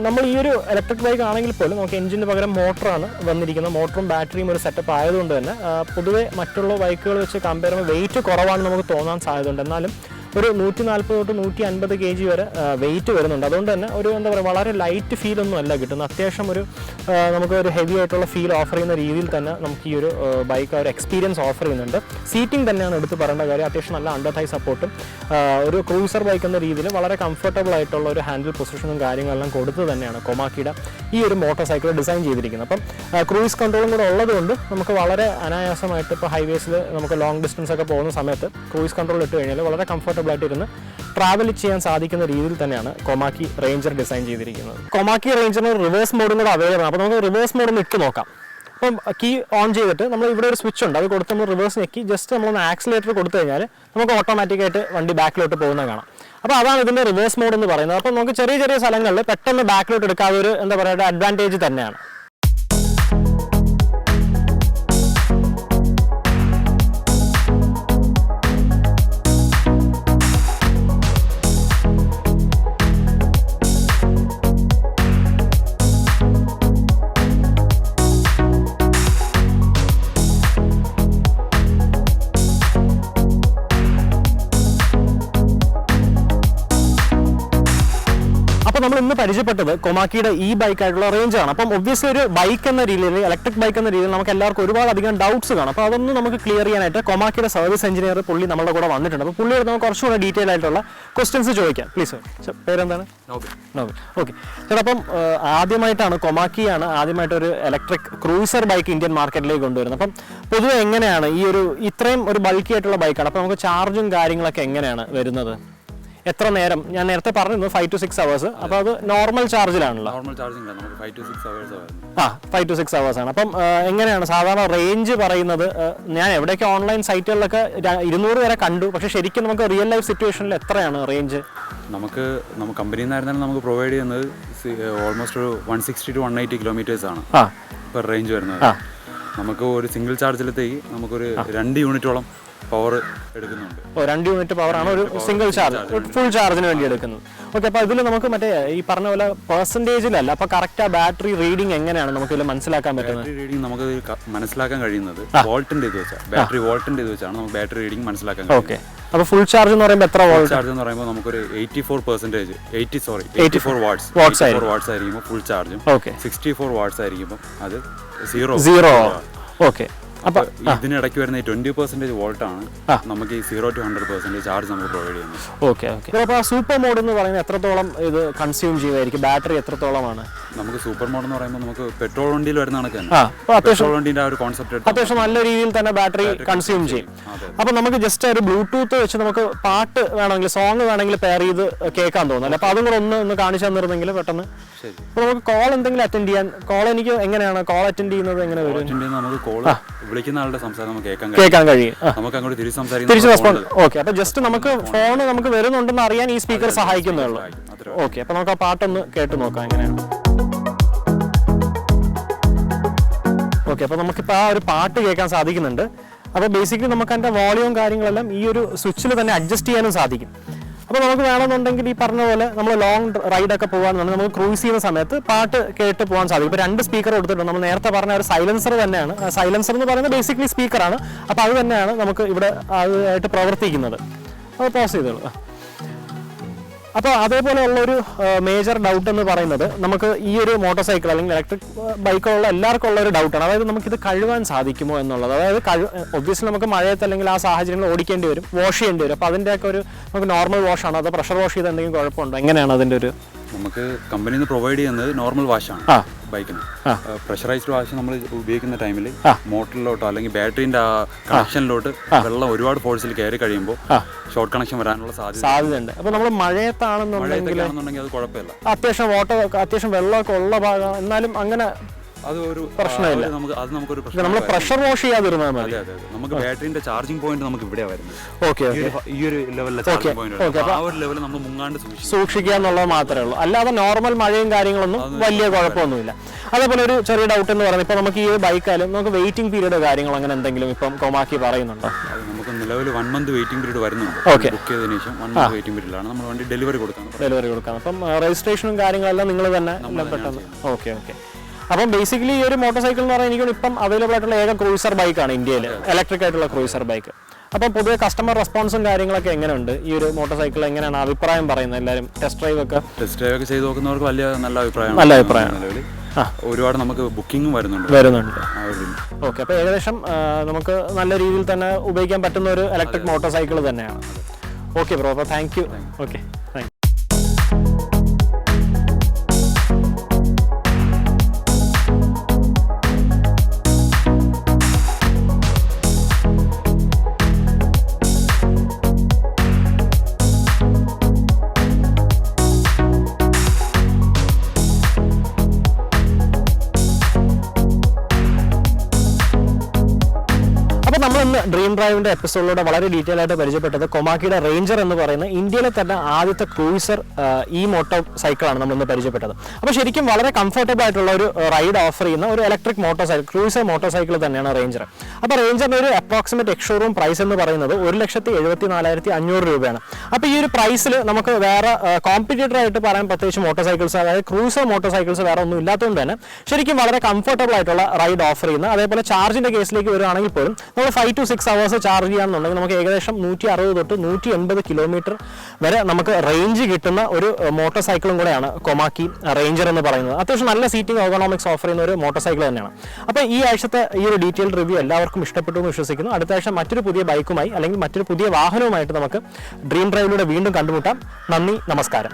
നമ്മൾ ഈ ഒരു ഇലക്ട്രിക് ബൈക്ക് ആണെങ്കിൽ പോലും നമുക്ക് എഞ്ചിന് പകരം മോട്ടറാണ് വന്നിരിക്കുന്നത്. മോട്ടറും ബാറ്ററിയും ഒരു സെറ്റപ്പ് ആയതുകൊണ്ട് തന്നെ പൊതുവെ മറ്റുള്ള ബൈക്കുകൾ വെച്ച് കമ്പയർ ചെയ്യുമ്പോൾ വെയിറ്റ് കുറവാണെന്ന് നമുക്ക് തോന്നാൻ സാധ്യതയുണ്ട്. എന്നാലും ഒരു 140 തൊട്ട് 150 kg വരെ വെയിറ്റ് വരുന്നുണ്ട്. അതുകൊണ്ട് തന്നെ ഒരു എന്താ പറയുക വളരെ ലൈറ്റ് ഫീലൊന്നും അല്ല കിട്ടുന്നത്. അത്യാവശ്യം ഒരു നമുക്ക് ഒരു ഹെവി ആയിട്ടുള്ള ഫീൽ ഓഫർ ചെയ്യുന്ന രീതിയിൽ തന്നെ നമുക്ക് ഈ ഒരു ബൈക്ക് ഒരു എക്സ്പീരിയൻസ് ഓഫർ ചെയ്യുന്നുണ്ട്. സീറ്റിംഗ് തന്നെയാണ് എടുത്ത് പറയേണ്ട കാര്യം. അത്യാവശ്യം നല്ല അണ്ടർ തൈ സപ്പോർട്ടും ഒരു ക്രൂസർ ബൈക്ക് എന്ന രീതിയിൽ വളരെ കംഫർട്ടബിൾ ആയിട്ടുള്ള ഒരു ഹാൻഡിൽ പൊസിഷനും കാര്യങ്ങളെല്ലാം കൊടുത്ത് തന്നെയാണ് കൊമാക്കിയുടെ ഈ ഒരു മോട്ടോർ സൈക്കിൾ ഡിസൈൻ ചെയ്തിരിക്കുന്നത്. അപ്പം ക്രൂയിസ് കൺട്രോളും കൂടെ ഉള്ളതുകൊണ്ട് നമുക്ക് വളരെ അനായാസമായിട്ട് ഇപ്പോൾ ഹൈവേസിൽ നമുക്ക് ലോങ് ഡിസ്റ്റൻസ് ഒക്കെ പോകുന്ന സമയത്ത് ക്രൂയിസ് കൺട്രോൾ ഇട്ട് കഴിഞ്ഞാൽ വളരെ കംഫർട്ടബിൾ കംഫർട്ടബിൾ ആയിട്ട് ഇരുന്ന് ട്രാവൽ ചെയ്യാൻ സാധിക്കുന്ന രീതിയിൽ തന്നെയാണ് കൊമാക്കി റേഞ്ചർ ഡിസൈൻ ചെയ്തിരിക്കുന്നത്. കൊമാക്കി റേഞ്ചറിന് റിവേഴ്സ് മോഡും കൂടെ അവൈലബിൾ ആണ്. അപ്പോൾ നമുക്ക് റിവേഴ്സ് മോഡ് ഒന്ന് ഇട്ട് നോക്കാം. അപ്പം കീ ഓൺ ചെയ്തിട്ട് നമ്മൾ ഇവിടെ ഒരു സ്വിച്ച് ഉണ്ട്, അത് കൊടുത്ത് നമ്മൾ റിവേഴ്സ് ഞെക്കി ജസ്റ്റ് നമ്മളൊന്ന് ആക്സിലേറ്റർ കൊടുത്തു കഴിഞ്ഞാൽ നമുക്ക് ഓട്ടോമാറ്റിക്കായിട്ട് വണ്ടി ബാക്കിലോട്ട് പോകുന്നത് കാണാം. അപ്പോൾ അതാണ് ഇതിൻ്റെ റിവേഴ്സ് മോഡ് എന്ന് പറയുന്നത്. അപ്പോൾ നമുക്ക് ചെറിയ ചെറിയ സ്ഥലങ്ങളിൽ പെട്ടെന്ന് ബാക്കിലോട്ട് എടുക്കാതെ ഒരു എന്താ പറയുക അഡ്വാൻറ്റേജ് തന്നെയാണ്. നമ്മൾ ഇന്ന് പരിചയപ്പെട്ടത് കൊമാക്കിയുടെ ഈ ബൈക്കായിട്ടുള്ള റേഞ്ചാണ്. അപ്പം ഒബ്വിയസ്ലി ഒരു ബൈക്ക് എന്ന രീതിയിൽ, ഇലക്ട്രിക് ബൈക്ക് എന്ന രീതിയിൽ നമുക്ക് എല്ലാവർക്കും ഒരുപാട് അധികം ഡൗട്ട്സ് കാണും. അപ്പോൾ അതൊന്നും നമുക്ക് ക്ലിയർ ചെയ്യാനായിട്ട് കൊമാക്കിയുടെ സർവീസ് എഞ്ചിനീയർ പുള്ളി നമ്മുടെ കൂടെ വന്നിട്ടുണ്ട്. അപ്പോൾ പുള്ളിയോട് നമുക്ക് കുറച്ചുകൂടെ ഡീറ്റെയിൽ ആയിട്ടുള്ള ക്വസ്റ്റ്യൻസ് ചോദിക്കാം. പ്ലീസ് സർ, പേരെന്താണ്? നോബിൽ. ഓക്കെ ചേട്ടാ, അപ്പം ആദ്യമായിട്ടാണ് കൊമാക്കിയാണ് ആദ്യമായിട്ടൊരു ഇലക്ട്രിക് ക്രൂസർ ബൈക്ക് ഇന്ത്യൻ മാർക്കറ്റിലേക്ക് കൊണ്ടുവരുന്നത്. അപ്പം പൊതുവെ എങ്ങനെയാണ് ഈ ഒരു ഇത്രയും ഒരു ബൾക്കി ആയിട്ടുള്ള ബൈക്കാണ്, അപ്പോൾ നമുക്ക് ചാർജും കാര്യങ്ങളൊക്കെ എങ്ങനെയാണ് വരുന്നത്? എത്ര നേരം? ഞാൻ നേരത്തെ പറഞ്ഞിരുന്നു 5 to 6 hours. അപ്പോൾ അത് നോർമൽ ചാർജിലാണല്ലോ? നോർമൽ ചാർജിംഗ് ആണ്, നമുക്ക് 5 to 6 hours ആണ്. 5 to 6 hours ആണ്. അപ്പം എങ്ങനെയാണ് സാധാരണ റേഞ്ച് പറയുന്നത്? ഞാൻ എവിടെയൊക്കെ ഓൺലൈൻ സൈറ്റുകളിലൊക്കെ 200 വരെ കണ്ടു, പക്ഷേ ശരിക്കും നമുക്ക് റിയൽ ലൈഫ് സിറ്റുവേഷനിൽ എത്രയാണ് റേഞ്ച്? നമുക്ക് കമ്പനിയിൽ നിന്നായിരുന്നാലും നമുക്ക് പ്രൊവൈഡ് ചെയ്യുന്നത് ഓൾമോസ്റ്റ് ഒരു 160 to 180 kilometers ആണ് പെർ റേഞ്ച് വരുന്നത്. നമുക്ക് ഒരു സിംഗിൾ ചാർജിലത്തേക്ക് നമുക്കൊരു 2 യൂണിറ്റോളം പവർ എടുക്കുന്നുണ്ട്. 2 യൂണിറ്റ് പവർ ആണ് ഒരു സിംഗിൾ ചാർജ്, ഫുൾ ചാർജിന് വേണ്ടി എടുക്കുന്നത്. ഓക്കെ, അപ്പോൾ ഇതിൽ നമുക്ക് മറ്റേ ഈ പറഞ്ഞ പോലെ പെർസെൻറ്റേജിലല്ല, അപ്പോൾ കറക്റ്റ് ആ ബാറ്ററി റീഡിംഗ് എങ്ങനെയാണ് നമുക്ക് ഇതിൽ മനസ്സിലാക്കാൻ പറ്റുന്നത്? ബാറ്ററി റീഡിംഗ് നമുക്ക് മനസ്സിലാക്കാൻ കഴിയുന്നത് വോൾട്ടിൻ്റെ ഇത് വെച്ചാൽ, ബാറ്ററി വോൾട്ടിൻ്റെ ഇത് വെച്ചാണ് നമുക്ക് ബാറ്ററി റീഡിംഗ് മനസ്സിലാക്കാൻ കഴിയും. ഓക്കെ, അപ്പോൾ ഫുൾ ചാർജ് എന്ന് പറയുമ്പോൾ എത്ര വോൾട്ട്? ചാർജ് എന്ന് പറയുമ്പോൾ നമുക്കൊരു 84 വാട്ട്സ് ആയിരിക്കുമ്പോൾ ഫുൾ ചാർജും, 64 വാട്ട്സ് ആയിരിക്കുമ്പോൾ അത് സീറോ. ഓക്കെ, അപ്പൊ ഇതിനിടയ്ക്ക് വരുന്ന 20% വോൾട്ടാണ് നമുക്ക് ഈ 0 to 100% ചാർജ് നമുക്ക് പ്രൊവൈഡ് ചെയ്യുന്നത്. Okay okay. അപ്പോൾ സൂപ്പർ മോഡ് എന്ന് പറയുന്നത് എത്രത്തോളം ഇത് കൺസ്യൂം ചെയ്യുമായിരിക്കും? ബാറ്ററി എത്രത്തോളമാണ്? നമുക്ക് സൂപ്പർ മോഡ് എന്ന് പറയുമ്പോൾ നമുക്ക് പെട്രോൾ വണ്ടിയിൽ വരുന്ന കണക്ക് പെട്രോൾ വണ്ടിന്റെ ആ ഒരു കോൺസെപ്റ്റ് അത്യാവശ്യം നല്ല രീതിയിൽ തന്നെ ബാറ്ററി കൺസ്യൂം ചെയ്യും. അപ്പൊ നമുക്ക് ജസ്റ്റ് ഒരു ബ്ലൂടൂത്ത് വെച്ച് നമുക്ക് പാട്ട് വേണമെങ്കിൽ, സോങ് വേണമെങ്കിൽ പെയർ ചെയ്ത് കേൾക്കാൻ തോന്നുന്നു. അപ്പൊ അതും കൂടെ ഒന്ന് കാണിച്ചു തന്നിരുന്നെങ്കിൽ പെട്ടെന്ന്. അപ്പൊ നമുക്ക് കോൾ എന്തെങ്കിലും അറ്റൻഡ് ചെയ്യാൻ, കോൾ എനിക്ക് എങ്ങനെയാണ് കോൾ അറ്റൻഡ് ചെയ്യുന്നത്? എങ്ങനെ വരും? നമുക്ക് കോൾ വിളിക്കുന്ന ആളുടെ സംസാരം നമുക്ക് കേൾക്കാൻ കഴിയും. നമുക്ക് അങ്ങോട്ട് തിരിച്ച് റെസ്പോണ്ട്. ഓക്കെ, അപ്പൊ ജസ്റ്റ് നമുക്ക് ഫോൺ നമുക്ക് വരുന്നുണ്ടെന്ന് അറിയാൻ ഈ സ്പീക്കർ സഹായിക്കുന്നേ ഉള്ളൂ. ഓക്കെ, അപ്പൊ നമുക്ക് ആ പാട്ടൊന്ന് കേട്ട് നോക്കാം എങ്ങനെയാണ്. ഓക്കെ, അപ്പോൾ നമുക്കിപ്പോൾ ആ ഒരു പാട്ട് കേൾക്കാൻ സാധിക്കുന്നുണ്ട്. അപ്പോൾ ബേസിക്കലി നമുക്ക് അതിൻ്റെ വോളിയം കാര്യങ്ങളെല്ലാം ഈ ഒരു സ്വിച്ചിൽ തന്നെ അഡ്ജസ്റ്റ് ചെയ്യാനും സാധിക്കും. അപ്പോൾ നമുക്ക് വേണമെന്നുണ്ടെങ്കിൽ ഈ പറഞ്ഞ പോലെ നമ്മൾ ലോങ് റൈഡൊക്കെ പോകാമെന്നുണ്ടെങ്കിൽ നമുക്ക് ക്രൂസ് ചെയ്യുന്ന സമയത്ത് പാട്ട് കേട്ട് പോകാൻ സാധിക്കും. ഇപ്പോൾ 2 സ്പീക്കർ കൊടുത്തിട്ടുണ്ട്. നമ്മൾ നേരത്തെ പറഞ്ഞ ഒരു സൈലൻസർ തന്നെയാണ്. സൈലൻസർ എന്ന് പറയുന്നത് ബേസിക്കലി സ്പീക്കറാണ്. അപ്പോൾ അത് തന്നെയാണ് നമുക്ക് ഇവിടെ ആയിട്ട് പ്രവർത്തിക്കുന്നത്. അത് പോസ് ചെയ്തോളൂ. അപ്പോൾ അതേപോലെയുള്ളൊരു മേജർ ഡൗട്ട് എന്ന് പറയുന്നത് നമുക്ക് ഈ ഒരു മോട്ടോർ സൈക്കിൾ അല്ലെങ്കിൽ ഇലക്ട്രിക് ബൈക്കുള്ള എല്ലാവർക്കും ഉള്ള ഒരു ഡൗട്ടാണ്. അതായത് നമുക്കിത് കഴുകാൻ സാധിക്കുമോ എന്നുള്ളത്. അതായത് ഒബ്വിയസ്ലി നമുക്ക് മഴയത്ത് അല്ലെങ്കിൽ ആ സാഹചര്യങ്ങൾ ഓടിക്കേണ്ടി വരും, വാഷ് ചെയ്യേണ്ടി വരും. അപ്പോൾ അതിൻ്റെയൊക്കെ ഒരു നമുക്ക് നോർമൽ വാഷാണോ അതോ പ്രഷർ വാഷ് ചെയ്ത് എന്തെങ്കിലും കുഴപ്പമുണ്ടോ? എങ്ങനെയാണ് അതിൻ്റെ ഒരു? നമുക്ക് കമ്പനിയിൽ നിന്ന് പ്രൊവൈഡ് ചെയ്യുന്നത് നോർമൽ വാഷാണ് ബൈക്കിന്. പ്രഷറൈസ്ഡ് വാഷ് നമ്മൾ ഉപയോഗിക്കുന്ന ടൈമിൽ മോട്ടറിലോട്ടോ അല്ലെങ്കിൽ ബാറ്ററിന്റെ ആ കണക്ഷനിലോട്ട് വെള്ളം ഒരുപാട് ഫോഴ്സിൽ കയറി കഴിയുമ്പോൾ ഷോർട്ട് കണക്ഷൻ വരാനുള്ള സാധ്യതയുണ്ട്. അപ്പോൾ നമ്മൾ മഴയത്താണെന്നുണ്ടെങ്കിൽ അത് കുഴപ്പമില്ല. അത്യാവശ്യം വെള്ളമൊക്കെ ഉള്ള ഭാഗം, എന്നാലും അങ്ങനെ അത് ഒരു പ്രശ്നമില്ല. നമ്മൾ പ്രഷർ വാഷ് ചെയ്യാതിരുന്നാൽ മതി. നമുക്ക് ബാറ്ററിന്റെ ചാർജിംഗ് പോയിന്റ് നമുക്ക് ഇവിടെ വരുന്നത്. ഓക്കെ, ഈ ഒരു ലെവലിലെ ചാർജിംഗ് പോയിന്റ് ആ ഒരു ലെവൽ നമ്മൾ മുങ്ങാണ്ട് സൂക്ഷിക്കുക എന്നുള്ളത് മാത്രമേ ഉള്ളൂ. അല്ലാതെ നോർമൽ മഴയും കാര്യങ്ങളൊന്നും വലിയ കുഴപ്പമൊന്നുമില്ല. അതേപോലെ ഒരു ചെറിയ ഡൗട്ട് എന്ന് പറയുന്നത് ഇപ്പോൾ നമുക്ക് ഈ ബൈക്കായാലും നമുക്ക് വെയിറ്റിംഗ് പീരീഡ് കാര്യങ്ങൾ അങ്ങനെ എന്തെങ്കിലും ഇപ്പം കൊമാക്കി പറയുന്നുണ്ടോ? നമുക്ക് നിലവിൽ 1 month വെയിറ്റിംഗ് പീരീഡ് വരുന്നുണ്ട്. ബുക്ക് ചെയ്തതിനു ശേഷം 1 month വെയിറ്റിംഗ് പീരീഡിലാണ് നമ്മൾ വണ്ടി ഡെലിവറി കൊടുക്കാം. അപ്പം രജിസ്ട്രേഷനും കാര്യങ്ങളെല്ലാം നിങ്ങൾ തന്നെ പെട്ടെന്ന്. Okay okay. അപ്പം ബേസിക്കലി ഈ ഒരു മോട്ടോർ സൈക്കിൾ എന്ന് പറയുന്നത് എനിക്ക് ഇപ്പം അവൈലബിൾ ആയിട്ടുള്ള ഏക ക്രൂസർ ബൈക്കാണ് ഇന്ത്യയിൽ, ഇലക്ട്രിക് ആയിട്ടുള്ള ക്രൂസർ ബൈക്ക്. അപ്പം പൊതുവെ കസ്റ്റമർ റെസ്പോൺസും കാര്യങ്ങളൊക്കെ എങ്ങനെയുണ്ട്? ഈ ഒരു മോട്ടോർ സൈക്കിൾ എങ്ങനെയാണ് അഭിപ്രായം പറയുന്നത്? എല്ലാവരും ടെസ്റ്റ് ഡ്രൈവ് ഒക്കെ ചെയ്ത് നോക്കുന്നവർക്ക് നല്ല അഭിപ്രായമാണ്. ഒരുപാട് നമുക്ക് ബുക്കിംഗും വരുന്നുണ്ട്. ഓക്കെ, അപ്പോൾ ഏകദേശം നമുക്ക് നല്ല രീതിയിൽ തന്നെ ഉപയോഗിക്കാൻ പറ്റുന്ന ഒരു ഇലക്ട്രിക് മോട്ടോർ സൈക്കിൾ തന്നെയാണ്. ഓക്കെ ബ്രോ, അപ്പോൾ thank you. Okay, thank you. ഇന്ന് ഡ്രീം ഡ്രൈവിന്റെ എപ്പിസോഡിലൂടെ വളരെ ഡീറ്റെയിൽ ആയിട്ട് പരിചയപ്പെട്ടത് കൊമാക്കിയുടെ റേഞ്ചർ എന്ന് പറയുന്ന ഇന്ത്യയിലെ തന്നെ ആദ്യത്തെ ക്രൂസർ ഈ മോട്ടോ സൈക്കിളാണ് നമ്മളിന്ന് പരിചയപ്പെട്ടത്. അപ്പോൾ ശരിക്കും വളരെ കംഫർട്ടബിൾ ആയിട്ടുള്ള ഒരു റൈഡ് ഓഫർ ചെയ്യുന്ന ഒരു electric motor cycle, cruiser motor cycle തന്നെയാണ് റേഞ്ചർ. അപ്പോൾ റേഞ്ചറിന്റെ ഒരു അപ്രോക്സിമേറ്റ് എക്സ്-ഷോറൂം പ്രൈസ് എന്ന് പറയുന്നത് 1,74,500 രൂപയാണ്. അപ്പോൾ ഈ ഒരു പ്രൈസിൽ നമുക്ക് വേറെ കോമ്പറ്റീറ്റർ ആയിട്ട് പറയാൻ പ്രത്യേകിച്ച് മോട്ടോർ സൈക്കിൾസ്, അതായത് ക്രൂസർ മോട്ടോർ സൈക്കിൾസ് വേറെ ഒന്നും ഇല്ലാത്തതുകൊണ്ട് തന്നെ ശരിക്കും വളരെ കംഫർട്ടബിൾ ആയിട്ടുള്ള റൈഡ് ഓഫർ ചെയ്യുന്ന, അതേപോലെ ചാർജിന്റെ കേസിലേക്ക് വരുവാണെങ്കിൽ പോലും നമ്മൾ 5 to 6 hours ചാർജ് ചെയ്യാന്നുണ്ടെങ്കിൽ നമുക്ക് ഏകദേശം 160 തൊട്ട് 180 കിലോമീറ്റർ വരെ നമുക്ക് റേഞ്ച് കിട്ടുന്ന ഒരു മോട്ടോർ സൈക്കിളും കൂടെയാണ് കൊമാക്കി റേഞ്ചർ എന്ന് പറയുന്നത്. അത്യാവശ്യം നല്ല സീറ്റിംഗ് എർഗോണോമിക്സ് ഓഫർ ചെയ്യുന്ന ഒരു മോട്ടോർ സൈക്കിൾ തന്നെയാണ്. അപ്പോൾ ഈ ആഴ്ചത്തെ ഈ ഒരു ഡീറ്റെയിൽ റിവ്യൂ എല്ലാവർക്കും ഇഷ്ടപ്പെട്ടു എന്ന് വിശ്വസിക്കുന്നു. അടുത്ത ആഴ്ച മറ്റൊരു പുതിയ ബൈക്കുമായി അല്ലെങ്കിൽ മറ്റൊരു പുതിയ വാഹനവുമായിട്ട് നമുക്ക് ഡ്രീം ഡ്രൈവിലൂടെ വീണ്ടും കണ്ടുമുട്ടാം. നന്ദി, നമസ്കാരം.